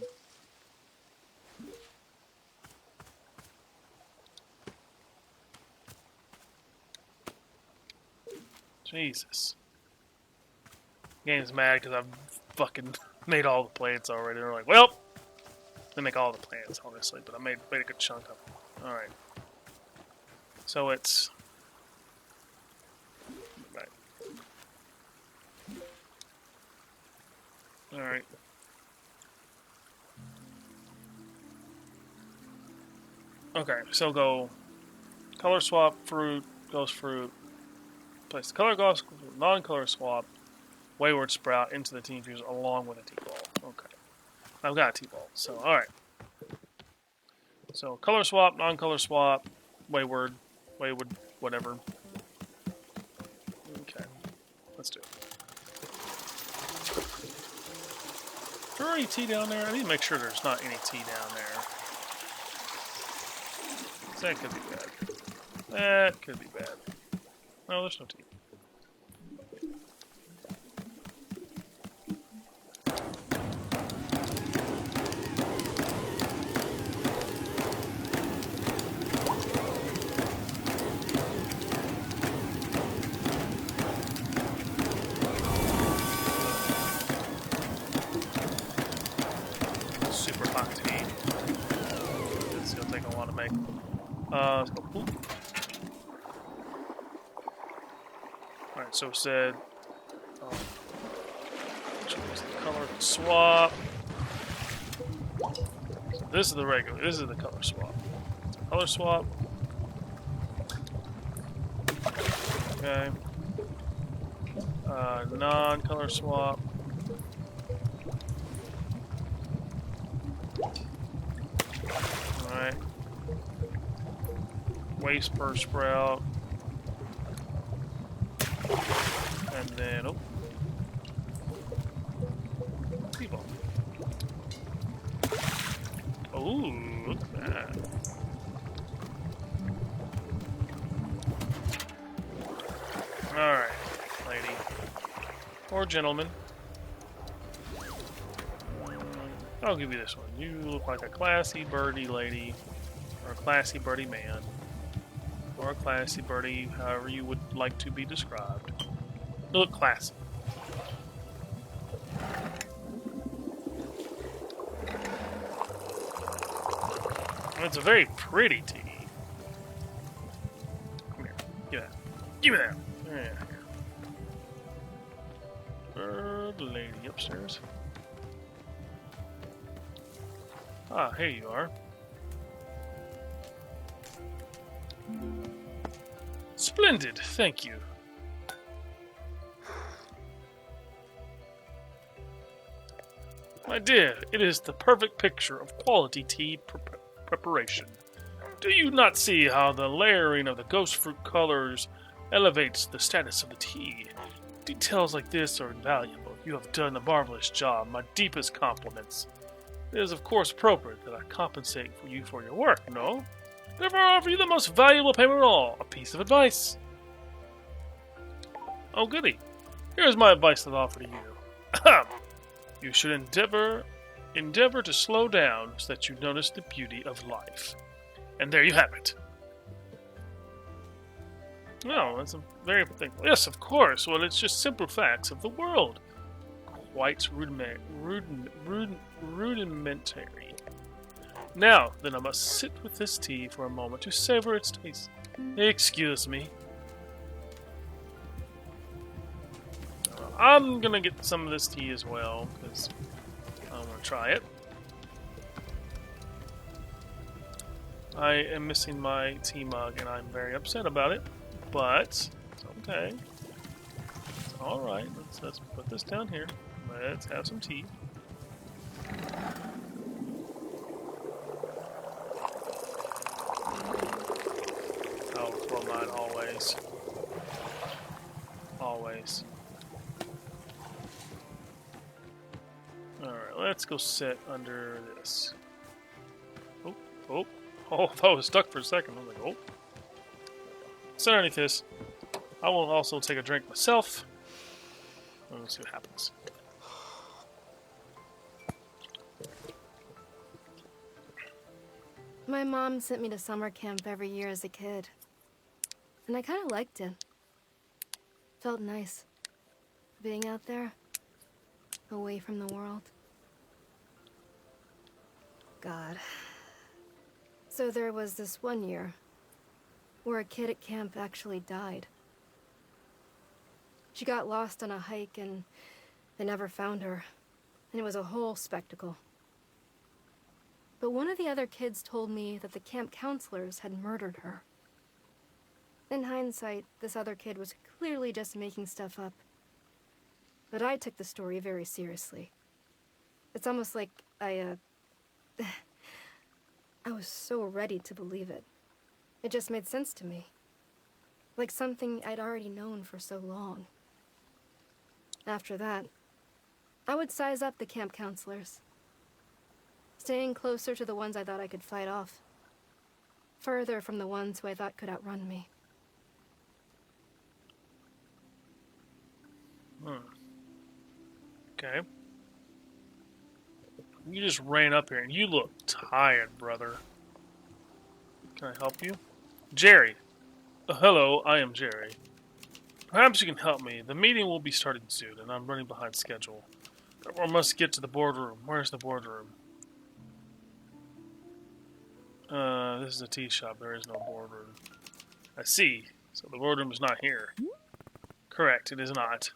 Jesus. Game's mad because I've fucking made all the plants already. They're like, well, they make all the plants, honestly, but I made a good chunk of them. Alright. So it's... Right. Alright. Okay, so go color swap, fruit, ghost fruit. Place the color ghost, non-color swap, wayward sprout into the team fuse along with a T-ball. Okay. I've got a T-ball, so alright. So color swap, non-color swap, wayward, whatever. Okay. Let's do it. Is there any tea down there? I need to make sure there's not any tea down there. That could be bad. That could be bad. No, there's no tea. Super hot tea. It's gonna take a lot to make. Let's go. Ooh. Alright, so it said choose the color swap. So this is the regular, this is the color swap. So color swap. Okay. Non-color swap. Alright. Waste per sprout. And then, oh. T-ball. Oh, look at that. Alright, lady. Or gentleman. I'll give you this one. You look like a classy birdie lady. Or a classy birdie man. Or a classy birdie, however you would like to be described. You look classy. It's a very pretty tea. Come here. Give me that. Give me that. Yeah. Bird lady upstairs. Ah, here you are. Splendid, thank you. My dear, it is the perfect picture of quality tea preparation. Do you not see how the layering of the ghost fruit colors elevates the status of the tea? Details like this are invaluable. You have done a marvelous job. My deepest compliments. It is of course appropriate that I compensate you for your work, no? Therefore I offer you the most valuable payment of all, a piece of advice. Oh goody. Here's my advice that I offer to you. You should endeavor endeavor to slow down so that you notice the beauty of life. And there you have it. No, that's a very thing. Yes, of course. Well, it's just simple facts of the world. Quite rudimentary. Now, then I must sit with this tea for a moment to savor its taste. Excuse me. I'm gonna get some of this tea as well, because I want to try it. I am missing my tea mug, and I'm very upset about it, but it's okay. It's alright, let's put this down here. Let's have some tea. Oh, chlorine, always. Always. Alright, let's go sit under this. Oh, oh. Oh, I thought I was stuck for a second. I was like, oh. Sit underneath this. I will also take a drink myself. Let's see what happens. My mom sent me to summer camp every year as a kid. And I kind of liked it. Felt nice. Being out there. Away from the world. God. So there was this one year where a kid at camp actually died. She got lost on a hike and they never found her. And it was a whole spectacle. But one of the other kids told me that the camp counselors had murdered her. In hindsight, this other kid was clearly just making stuff up. But I took the story very seriously. It's almost like I was so ready to believe it. It just made sense to me. Like something I'd already known for so long. After that, I would size up the camp counselors. Staying closer to the ones I thought I could fight off. Further from the ones who I thought could outrun me. Okay. You just ran up here and you look tired, brother. Can I help you? Jerry. Hello, I am Jerry. Perhaps you can help me. The meeting will be starting soon and I'm running behind schedule. I must get to the boardroom. Where's the boardroom? This is a tea shop. There is no boardroom. I see. So the boardroom is not here. Correct, it is not.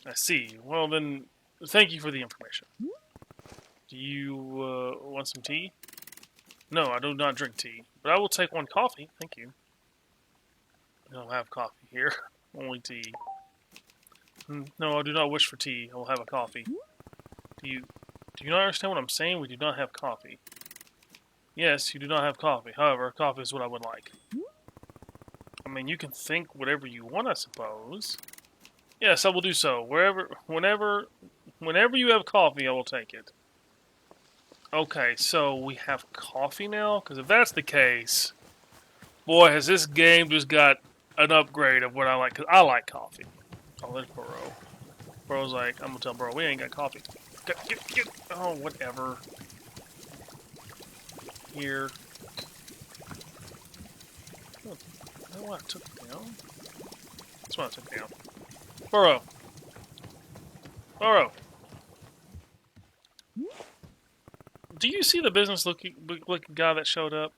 I see. Well then, thank you for the information. Do you want some tea? No, I do not drink tea. But I will take one coffee. Thank you. I don't have coffee here. Only tea. No, I do not wish for tea. I will have a coffee. Do you not understand what I'm saying? We do not have coffee. Yes, you do not have coffee. However, coffee is what I would like. I mean, you can think whatever you want, I suppose. Yes, I will do so. Whenever you have coffee, I will take it. Okay, so we have coffee now? Because if that's the case, boy, has this game just got an upgrade of what I like. Because I like coffee. Oh, there's Burrow. Burrow's like, I'm going to tell Burrow, we ain't got coffee. Get. Oh, whatever. Here. Oh, is that what I took down? That's what I took down. Burrow. Burrow. Do you see the business-looking guy that showed up?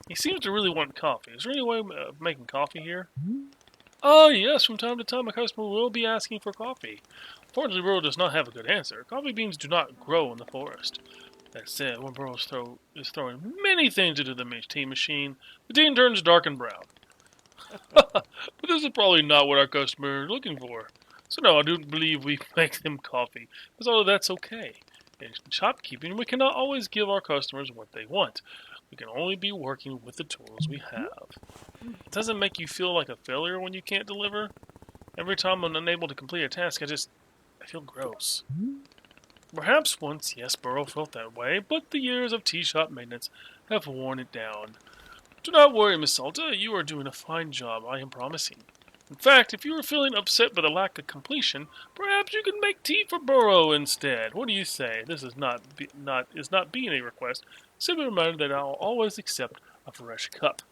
He seems to really want coffee. Is there any way of making coffee here? Oh, yes. From time to time, a customer will be asking for coffee. Fortunately, Burrow does not have a good answer. Coffee beans do not grow in the forest. That said, when Burrow is throwing many things into the tea machine, the tea turns dark and brown. But this is probably not what our customer is looking for. So no, I don't believe we make them coffee. Because although that's okay. In shopkeeping, we cannot always give our customers what they want. We can only be working with the tools we have. It doesn't make you feel like a failure when you can't deliver. Every time I'm unable to complete a task, I feel gross. Perhaps once, yes, Burrow felt that way, but the years of tea shop maintenance have worn it down. Do not worry, Miss Salta. You are doing a fine job, I am promising. In fact, if you are feeling upset by the lack of completion, perhaps you can make tea for Burrow instead. What do you say? This is not being a request. Simply a reminder that I'll always accept a fresh cup.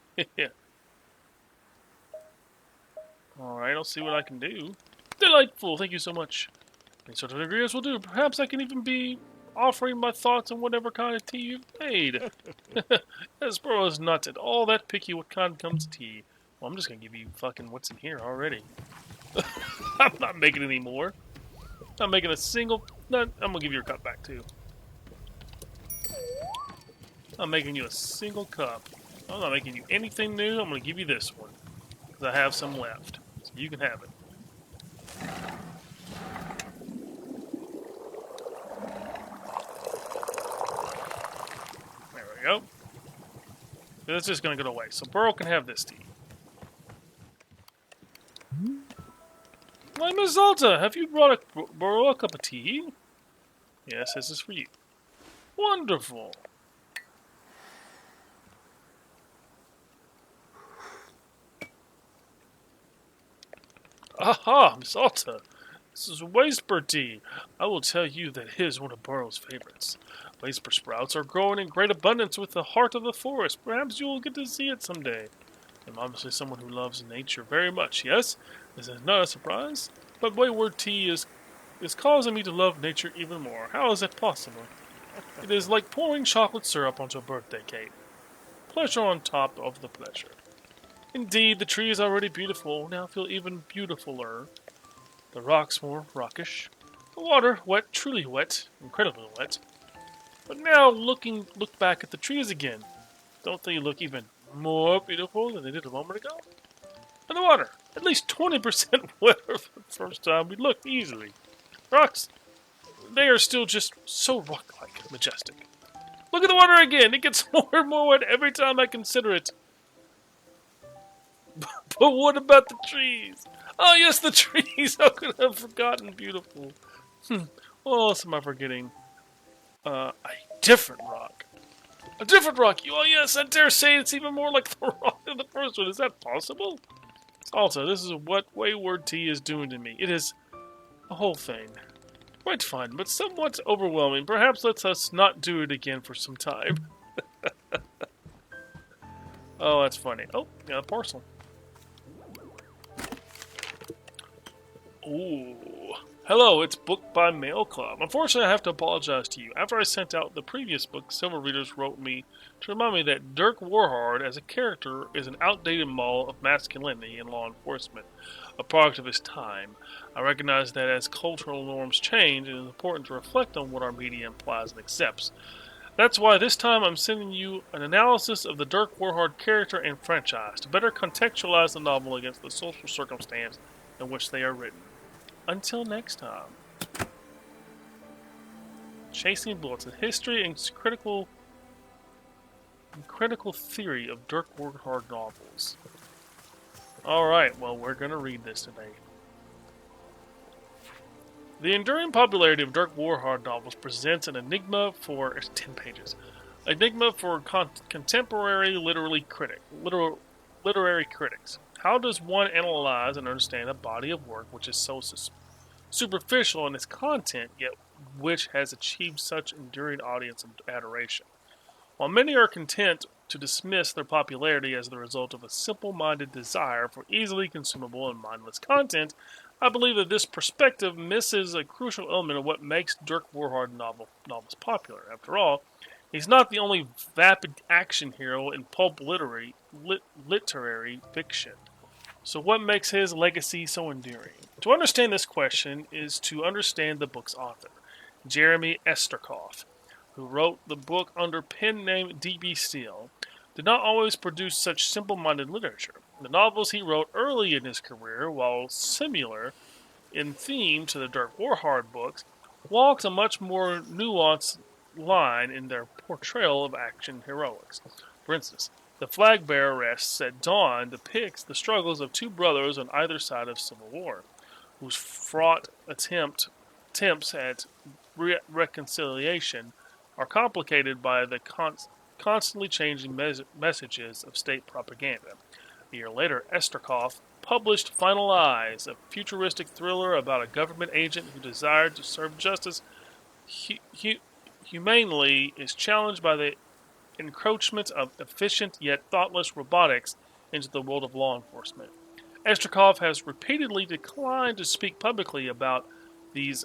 Alright, I'll see what I can do. Delightful, thank you so much. Any sort of ingredients will do. Perhaps I can even be offering my thoughts on whatever kind of tea you've made. This Burrow is not at all that picky what kind comes tea. Well, I'm just gonna give you fucking what's in here already. I'm not making any more. I'm making a single... No, I'm gonna give you your cup back, too. I'm making you a single cup. I'm not making you anything new. I'm gonna give you this one. Because I have some left. So you can have it. There we go. That's just gonna go away. So Burrow can have this tea. Why, Miss Zalta, have you brought Burrow a cup of tea? Yes, this is for you. Wonderful. Aha, Miss Zalta. This is Wasteper tea. I will tell you that it is one of Burrow's favorites. Wasteper sprouts are growing in great abundance with the heart of the forest. Perhaps you will get to see it someday. I'm obviously someone who loves nature very much, yes? This is not a surprise, but Wayward Tea is causing me to love nature even more. How is that possible? It is like pouring chocolate syrup onto a birthday cake. Pleasure on top of the pleasure. Indeed, the tree is already beautiful, now feel even beautifuler. The rocks more rockish. The water wet, truly wet, incredibly wet. But now look back at the trees again. Don't they look even more beautiful than they did a moment ago? And the water, at least 20% wetter for the first time we looked easily. Rocks, they are still just so rock-like, majestic. Look at the water again, it gets more and more wet every time I consider it. But what about the trees? Oh yes, the trees, how could I have forgotten beautiful? What else am I forgetting? A different rock. A different rock! Oh yes, I dare say it's even more like the rock than the first one. Is that possible? Also, this is what Wayward Tea is doing to me. It is a whole thing. Quite fun, but somewhat overwhelming. Perhaps let us not do it again for some time. Oh, that's funny. Oh, got a parcel. Ooh. Hello, it's Book by Mail Club. Unfortunately, I have to apologize to you. After I sent out the previous book, several readers wrote me to remind me that Dirk Warhard as a character is an outdated model of masculinity in law enforcement, a product of his time. I recognize that as cultural norms change, it is important to reflect on what our media implies and accepts. That's why this time I'm sending you an analysis of the Dirk Warhard character and franchise to better contextualize the novel against the social circumstance in which they are written. Until next time. Chasing Bullets, a history and critical theory of Dirk Warhard novels. Alright, well, we're going to read this today. The enduring popularity of Dirk Warhard novels presents an enigma for... It's 10 pages. Enigma for contemporary literary critics. How does one analyze and understand a body of work which is so superficial in its content, yet which has achieved such enduring audience and adoration? While many are content to dismiss their popularity as the result of a simple-minded desire for easily consumable and mindless content, I believe that this perspective misses a crucial element of what makes Dirk Warhard novels popular. After all, he's not the only vapid action hero in pulp literary fiction. So what makes his legacy so enduring? To understand this question is to understand the book's author, Jeremy Esterkoff, who wrote the book under pen name D.B. Steele, did not always produce such simple-minded literature. The novels he wrote early in his career, while similar in theme to the Dirk Warhard books, walked a much more nuanced line in their portrayal of action heroics. For instance, The Flag Bearer Rests at Dawn depicts the struggles of two brothers on either side of civil war, whose fraught attempts at reconciliation are complicated by the constantly changing messages of state propaganda. A year later, Esterkoff published Final Eyes, a futuristic thriller about a government agent who desired to serve justice humanely is challenged by the encroachment of efficient yet thoughtless robotics into the world of law enforcement. Esterkov has repeatedly declined to speak publicly about these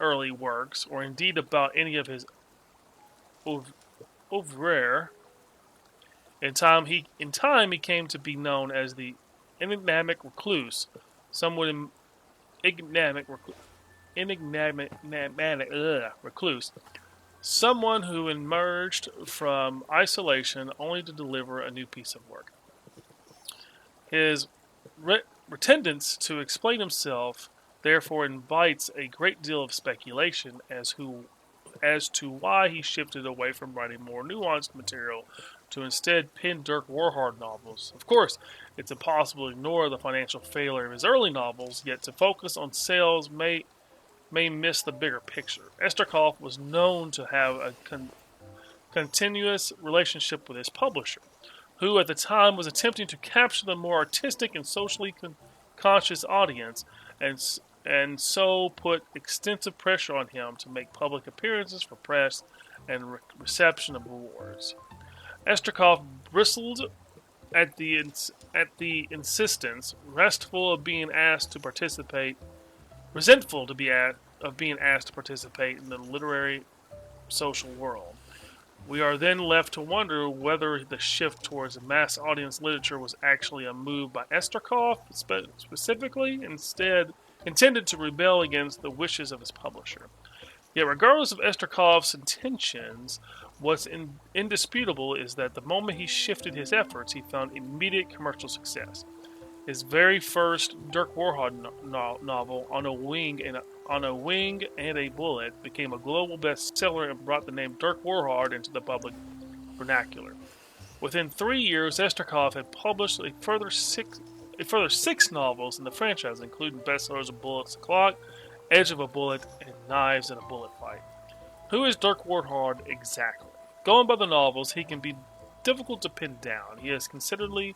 early works, or indeed about any of his oeuvre. In time, he came to be known as the enigmatic recluse, somewhat enigmatic recluse, someone who emerged from isolation only to deliver a new piece of work. His reticence to explain himself therefore invites a great deal of speculation as to why he shifted away from writing more nuanced material to instead pen Dirk Warhard novels. Of course, it's impossible to ignore the financial failure of his early novels, yet to focus on sales may miss the bigger picture. Esterkov was known to have a continuous relationship with his publisher, who at the time was attempting to capture the more artistic and socially conscious audience, and so put extensive pressure on him to make public appearances for press and reception of awards. Esterkov bristled at the insistence, resentful of being asked to participate in the literary social world. We are then left to wonder whether the shift towards mass audience literature was actually a move by Esterkov specifically, intended to rebel against the wishes of his publisher. Yet regardless of Esterkov's intentions, what's indisputable is that the moment he shifted his efforts, he found immediate commercial success. His very first Dirk Warhard novel, On a Wing and a Bullet, became a global bestseller and brought the name Dirk Warhard into the public vernacular. Within 3 years, Esterkov had published a further six novels in the franchise, including bestsellers of Bullets O'Clock, Edge of a Bullet, and Knives in a Bullet Fight. Who is Dirk Warhard exactly? Going by the novels, he can be difficult to pin down. He is consistently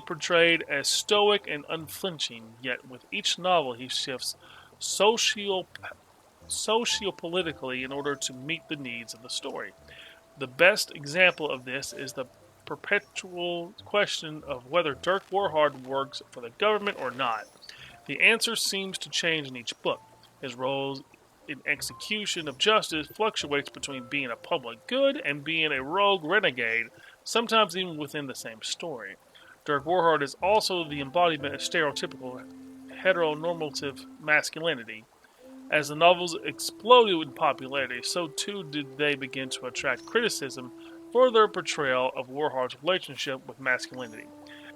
portrayed as stoic and unflinching, yet with each novel he shifts sociopolitically in order to meet the needs of the story. The best example of this is the perpetual question of whether Dirk Warhard works for the government or not. The answer seems to change in each book. His role in execution of justice fluctuates between being a public good and being a rogue renegade, sometimes even within the same story. Dirk Warhard is also the embodiment of stereotypical heteronormative masculinity. As the novels exploded in popularity, so too did they begin to attract criticism for their portrayal of Warhard's relationship with masculinity.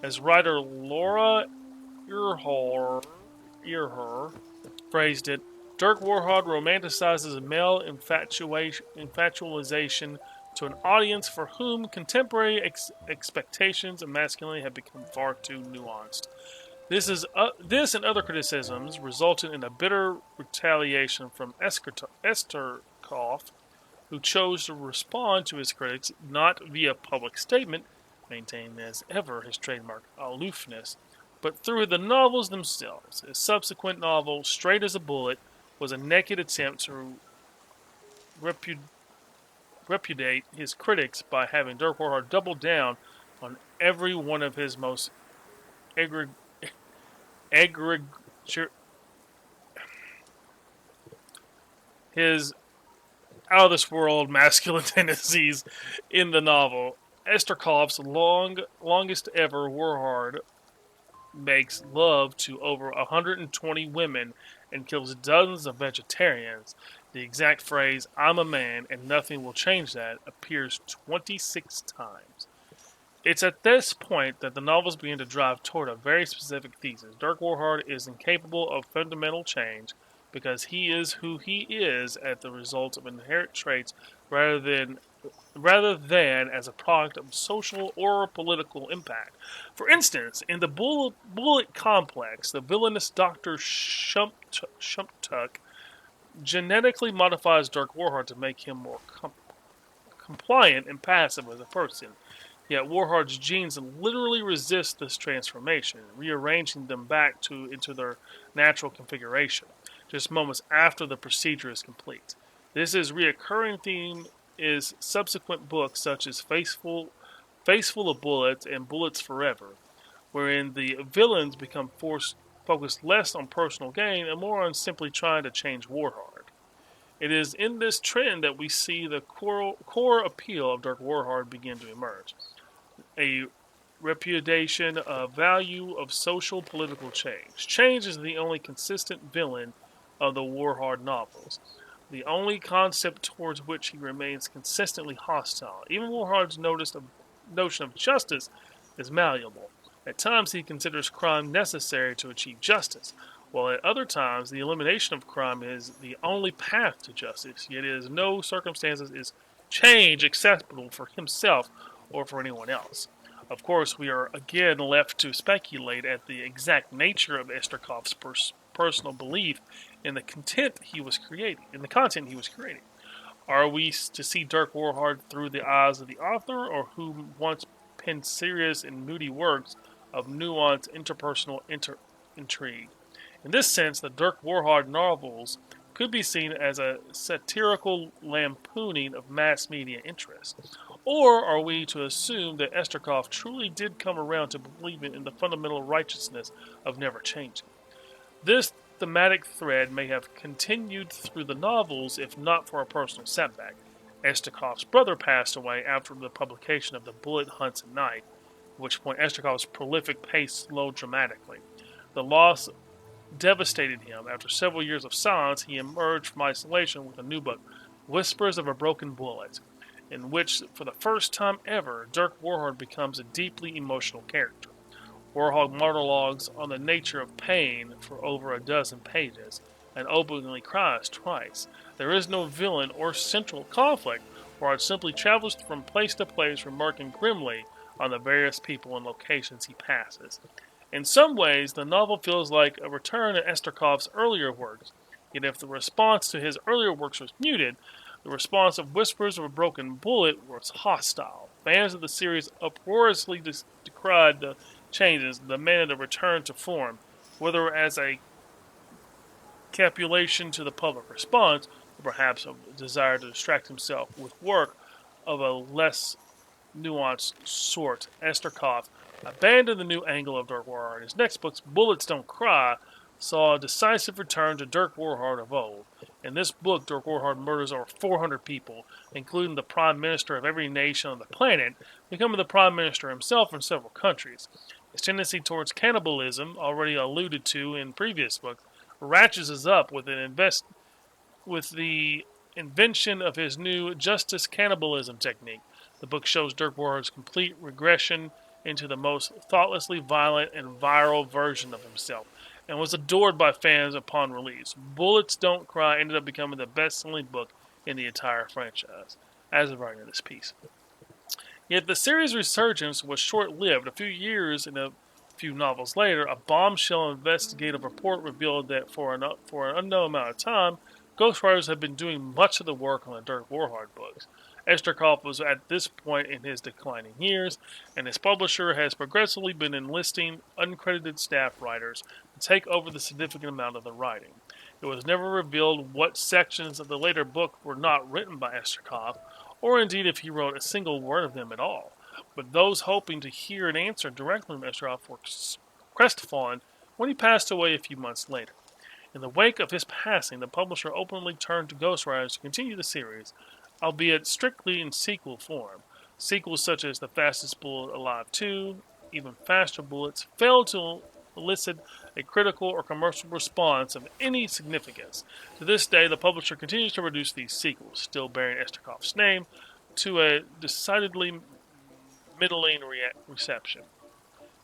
As writer Laura Earhart phrased it, Dirk Warhard romanticizes male infatualization to an audience for whom contemporary expectations of masculinity have become far too nuanced. This and other criticisms resulted in a bitter retaliation from Esterkov, who chose to respond to his critics not via public statement, maintaining as ever his trademark aloofness, but through the novels themselves. His subsequent novel, Straight as a Bullet, was a naked attempt to repudiate his critics by having Dirk Warhard double down on every one of his most his out-of-this-world masculine tendencies in the novel. Esterkov's longest ever Warhard makes love to over 120 women and kills dozens of vegetarians. The exact phrase, "I'm a man and nothing will change that," appears 26 times. It's at this point that the novels begin to drive toward a very specific thesis. Dirk Warhard is incapable of fundamental change because he is who he is as the result of inherent traits rather than as a product of social or political impact. For instance, in the Bullet Complex, the villainous Dr. Shumtuk genetically modifies Dirk Warhard to make him more compliant and passive as a person. Yet Warhard's genes literally resist this transformation, rearranging them back into their natural configuration, just moments after the procedure is complete. This is reoccurring theme is subsequent books such as Face Full of Bullets and Bullets Forever, wherein the villains become focused less on personal gain and more on simply trying to change Warhard. It is in this trend that we see the core appeal of Dirk Warhard begin to emerge. A repudiation of value of social political change. Change is the only consistent villain of the Warhard novels, the only concept towards which he remains consistently hostile. Even Warhard's notion of justice is malleable. At times he considers crime necessary to achieve justice, while at other times the elimination of crime is the only path to justice, yet in no circumstances is change acceptable for himself or for anyone else. Of course, we are again left to speculate at the exact nature of Esterkoff's personal belief in the content he was creating. Are we to see Dirk Warhard through the eyes of the author, or who once penned serious and moody works of nuanced interpersonal intrigue? In this sense, the Dirk Warhard novels could be seen as a satirical lampooning of mass media interest. Or are we to assume that Esterkoff truly did come around to believing in the fundamental righteousness of never changing? This thematic thread may have continued through the novels if not for a personal setback. Esterkoff's brother passed away after the publication of The Bullet Hunts at Night, at which point Esterkoff's prolific pace slowed dramatically. The loss devastated him. After several years of silence, he emerged from isolation with a new book, Whispers of a Broken Bullet, in which, for the first time ever, Dirk Warhard becomes a deeply emotional character. Warhard monologues on the nature of pain for over a dozen pages, and openly cries twice. There is no villain or central conflict. Warhard simply travels from place to place, remarking grimly on the various people and locations he passes. In some ways, the novel feels like a return to Esterkoff's earlier works, yet if the response to his earlier works was muted, the response of Whispers of a Broken Bullet was hostile. Fans of the series uproariously decried the changes, demanded a return to form, whether as a capitulation to the public response, or perhaps a desire to distract himself with work of a less nuanced sort. Esterkoff abandoned the new angle of Dirk Warhard. His next book, Bullets Don't Cry, saw a decisive return to Dirk Warhard of old. In this book, Dirk Warhard murders over 400 people, including the prime minister of every nation on the planet, becoming the prime minister himself in several countries. His tendency towards cannibalism, already alluded to in previous books, ratchets up with the invention of his new justice cannibalism technique. The book shows Dirk Warhard's complete regression into the most thoughtlessly violent and viral version of himself, and was adored by fans upon release. Bullets Don't Cry ended up becoming the best-selling book in the entire franchise, as of writing this piece. Yet the series' resurgence was short-lived. A few years and a few novels later, a bombshell investigative report revealed that for an unknown amount of time, ghostwriters had been doing much of the work on the Dirk Warhard books. Esterkoff was at this point in his declining years, and his publisher has progressively been enlisting uncredited staff writers to take over the significant amount of the writing. It was never revealed what sections of the later book were not written by Esterkoff, or indeed if he wrote a single word of them at all. But those hoping to hear an answer directly from Esterkoff were crestfallen when he passed away a few months later. In the wake of his passing, the publisher openly turned to ghostwriters to continue the series, albeit strictly in sequel form. Sequels such as The Fastest Bullet Alive 2, Even Faster Bullets, failed to elicit a critical or commercial response of any significance. To this day, the publisher continues to produce these sequels, still bearing Esterkoff's name, to a decidedly middling reception.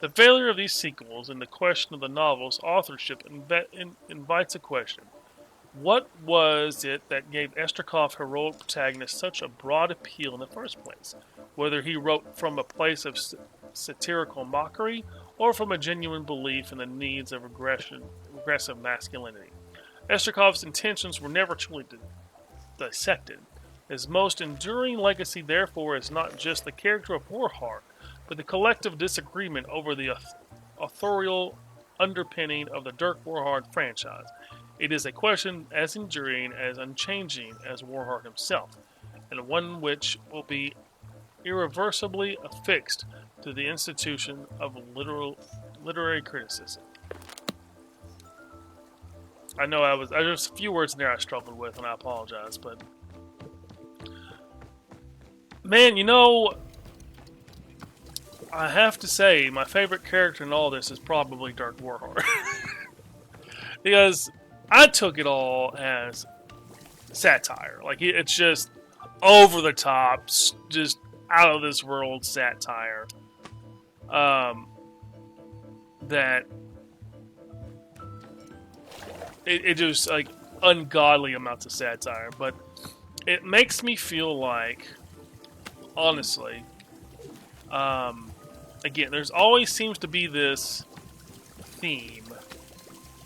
The failure of these sequels and the question of the novel's authorship invites a question. What was it that gave Esterkoff heroic protagonist such a broad appeal in the first place? Whether he wrote from a place of satirical mockery or from a genuine belief in the needs of regressive masculinity. Esterkoff's intentions were never truly dissected. His most enduring legacy, therefore, is not just the character of Warhard, with a collective disagreement over the authorial underpinning of the Dirk Warhard franchise. It is a question as enduring, as unchanging as Warhard himself, and one which will be irreversibly affixed to the institution of literary criticism. I know there's a few words in there I struggled with, and I apologize, but man, I have to say my favorite character in all this is probably Dirk Warhard. Because I took it all as satire. Like, it's just over the top, just out of this world satire. That it just, like, ungodly amounts of satire. But it makes me feel like, honestly, again, there's always seems to be this theme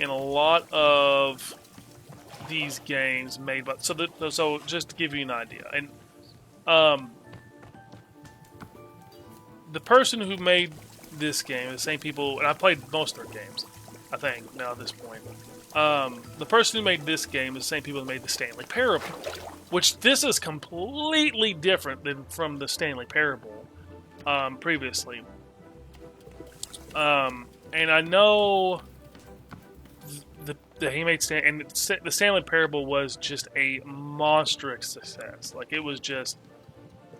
in a lot of these games made by so just to give you an idea, and the person who made this game, the same people, and I played most of their games, I think now at this point. The person who made this game is the same people who made the Stanley Parable, which this is completely different than from the Stanley Parable previously. And I know he made the Stanley Parable was just a monstrous success. Like, it was just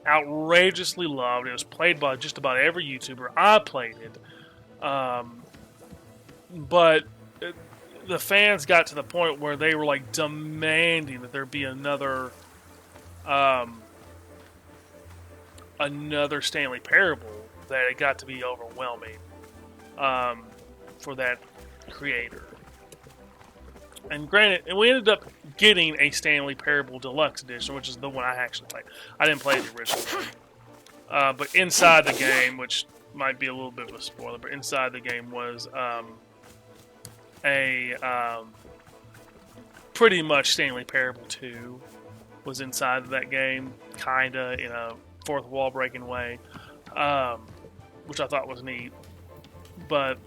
outrageously loved. It was played by just about every YouTuber. I played it, but the fans got to the point where they were like demanding that there be another Stanley Parable. That it got to be overwhelming for that creator. And granted, we ended up getting a Stanley Parable Deluxe Edition, which is the one I actually played. I didn't play the original one. But inside the game, which might be a little bit of a spoiler, but inside the game was pretty much Stanley Parable 2 was inside of that game, kinda in a fourth wall breaking way, which I thought was neat. But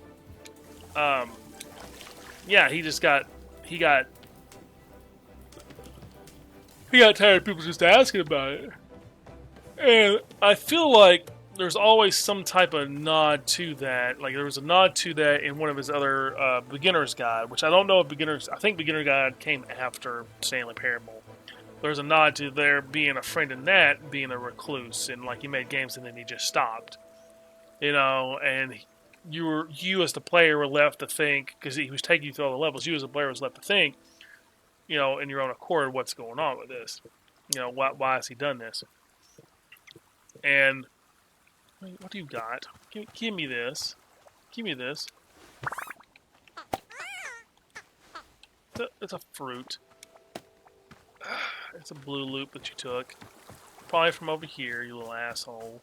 yeah, he got tired of people just asking about it. And I feel like there's always some type of nod to that. Like, there was a nod to that in one of his other Beginner's Guide, which I don't know if I think Beginner's Guide came after Stanley Parable. There's a nod to there being a friend in that, being a recluse, and like he made games and then he just stopped. And you as the player were left to think, because he was taking you through all the levels, you as a player was left to think, in your own accord, what's going on with this? Why has he done this? And what do you got? Give me this. Give me this. It's a fruit. It's a blue loop that you took. Probably from over here, you little asshole.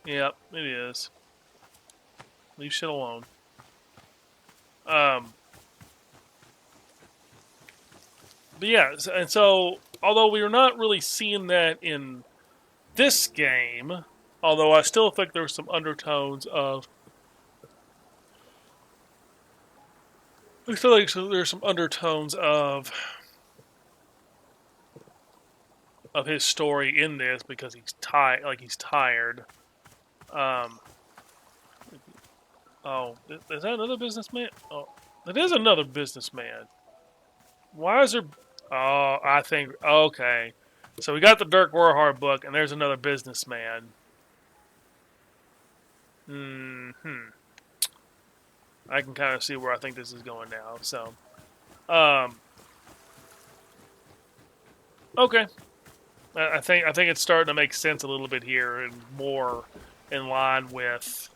Yep, it is. Leave shit alone. But yeah, and so, although we are not really seeing that in this game, although I still think there's some undertones of... I feel like there's some undertones of his story in this because he's tired. Oh, is that another businessman? Oh, it is another businessman. Why is there... Oh, I think... Okay. So we got the Dirk Warhard book, and there's another businessman. I can kind of see where I think this is going now. So, okay. I think it's starting to make sense a little bit here and more in line with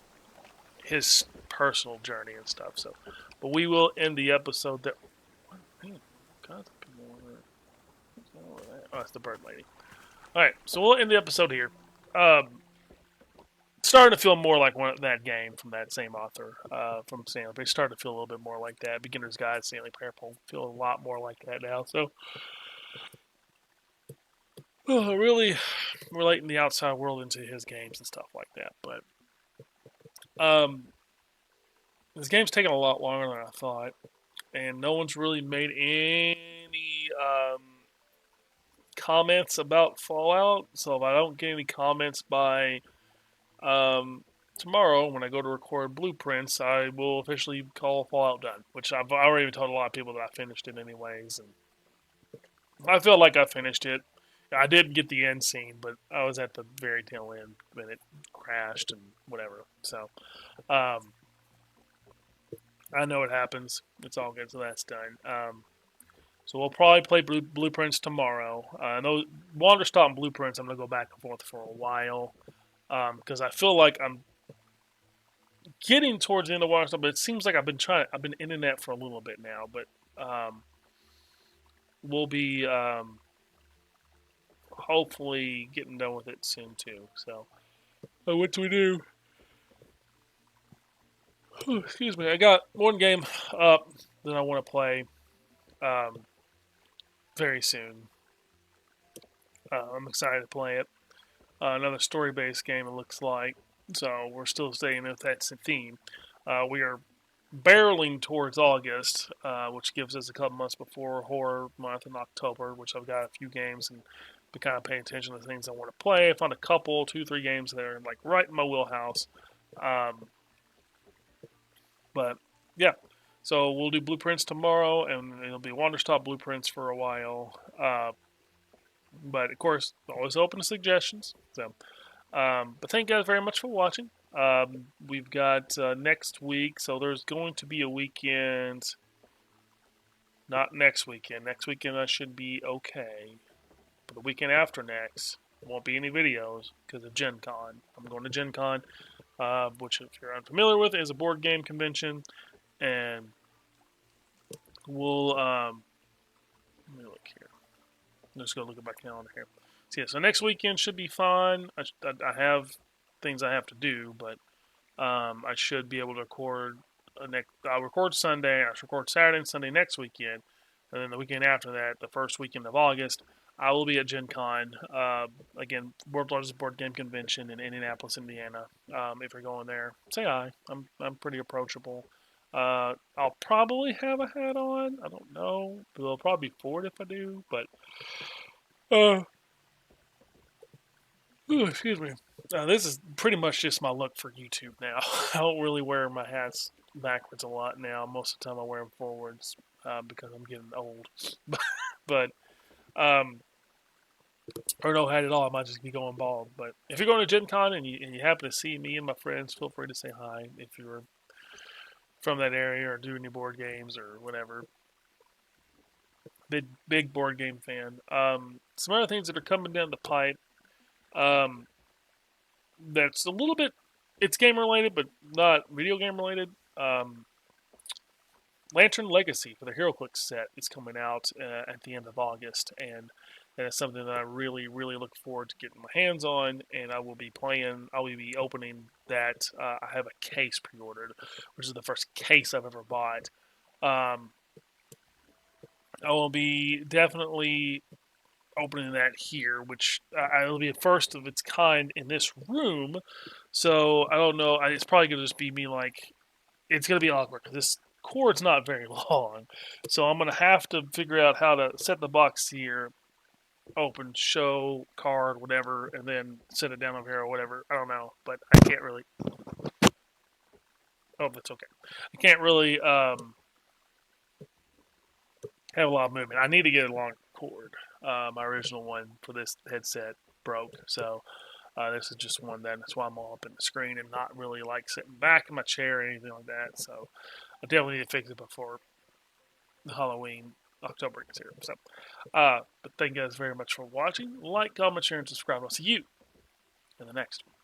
his personal journey and stuff. So, but we will end the episode there. Oh, that's the bird lady. Alright, so we'll end the episode here. Starting to feel more like that game from that same author, from Stanley. It's starting to feel a little bit more like that. Beginner's Guide, Stanley Parable, feel a lot more like that now. So, really relating the outside world into his games and stuff like that. But This game's taking a lot longer than I thought, and no one's really made any comments about Fallout. So if I don't get any comments by tomorrow, when I go to record blueprints, I will officially call Fallout done. Which I've already told a lot of people that I finished it anyways, and I feel like I finished it. I didn't get the end scene, but I was at the very tail end when it crashed and whatever. So I know it happens. It's all good, so that's done. So we'll probably play Blueprints tomorrow. I know Wanderstop and Blueprints. I'm gonna go back and forth for a while because I feel like I'm getting towards the end of Wanderstop, but it seems like I've been in and out for a little bit now. But we'll be hopefully getting done with it soon too. So, what do we do? Excuse me. I got one game up that I want to play very soon. I'm excited to play it. Another story-based game, it looks like. So we're still staying with that theme. We are barreling towards August, which gives us a couple months before Horror Month in October, which I've got a few games and be kind of paying attention to the things I want to play. I found a couple, 2-3 games that are like right in my wheelhouse. But yeah, so we'll do Blueprints tomorrow, and it'll be Wanderstop Blueprints for a while. But of course, always open to suggestions. So, but thank you guys very much for watching. We've got next week, so there's going to be a weekend. Not next weekend. Next weekend I should be okay. But the weekend after next, won't be any videos because of Gen Con. I'm going to Gen Con, which, if you're unfamiliar with, is a board game convention, and we'll let me look here. I'm just gonna look at my calendar here. So yeah, so next weekend should be fun. I have things I have to do, but I should be able to record. I'll record Sunday. I should record Saturday and Sunday next weekend, and then the weekend after that, the first weekend of August, I will be at Gen Con. Again, world's largest board game convention in Indianapolis, Indiana. If you're going there, say hi. I'm pretty approachable. I'll probably have a hat on. I don't know. It'll probably be Ford if I do, but excuse me. This is pretty much just my look for YouTube now. I don't really wear my hats backwards a lot now. Most of the time I wear them forwards because I'm getting old. But or no hat at all. I might just be going bald. But if you're going to Gen Con and you happen to see me and my friends, feel free to say hi if you're from that area or do any board games or whatever. Big board game fan. Some other things that are coming down the pipe. That's a little bit. It's game related, but not video game related. Lantern Legacy for the HeroClix set is coming out at the end of August, and that is something that I really, really look forward to getting my hands on, and I will be playing. I will be opening that. I have a case pre-ordered, which is the first case I've ever bought. I will be definitely opening that here, which it'll be a first of its kind in this room. So I don't know. It's probably gonna just be me like. It's gonna be awkward because this cord's not very long, so I'm gonna have to figure out how to set the box here, open, show, card, whatever, and then set it down over here or whatever. I don't know, but I can't really. Oh, that's okay. I can't really have a lot of movement. I need to get a longer cord. My original one for this headset broke, so this is just one that's why I'm all up in the screen and not really like sitting back in my chair or anything like that. So I definitely need to fix it before Halloween, October gets here. So, but thank you guys very much for watching. Like, comment, share, and subscribe. I'll see you in the next one.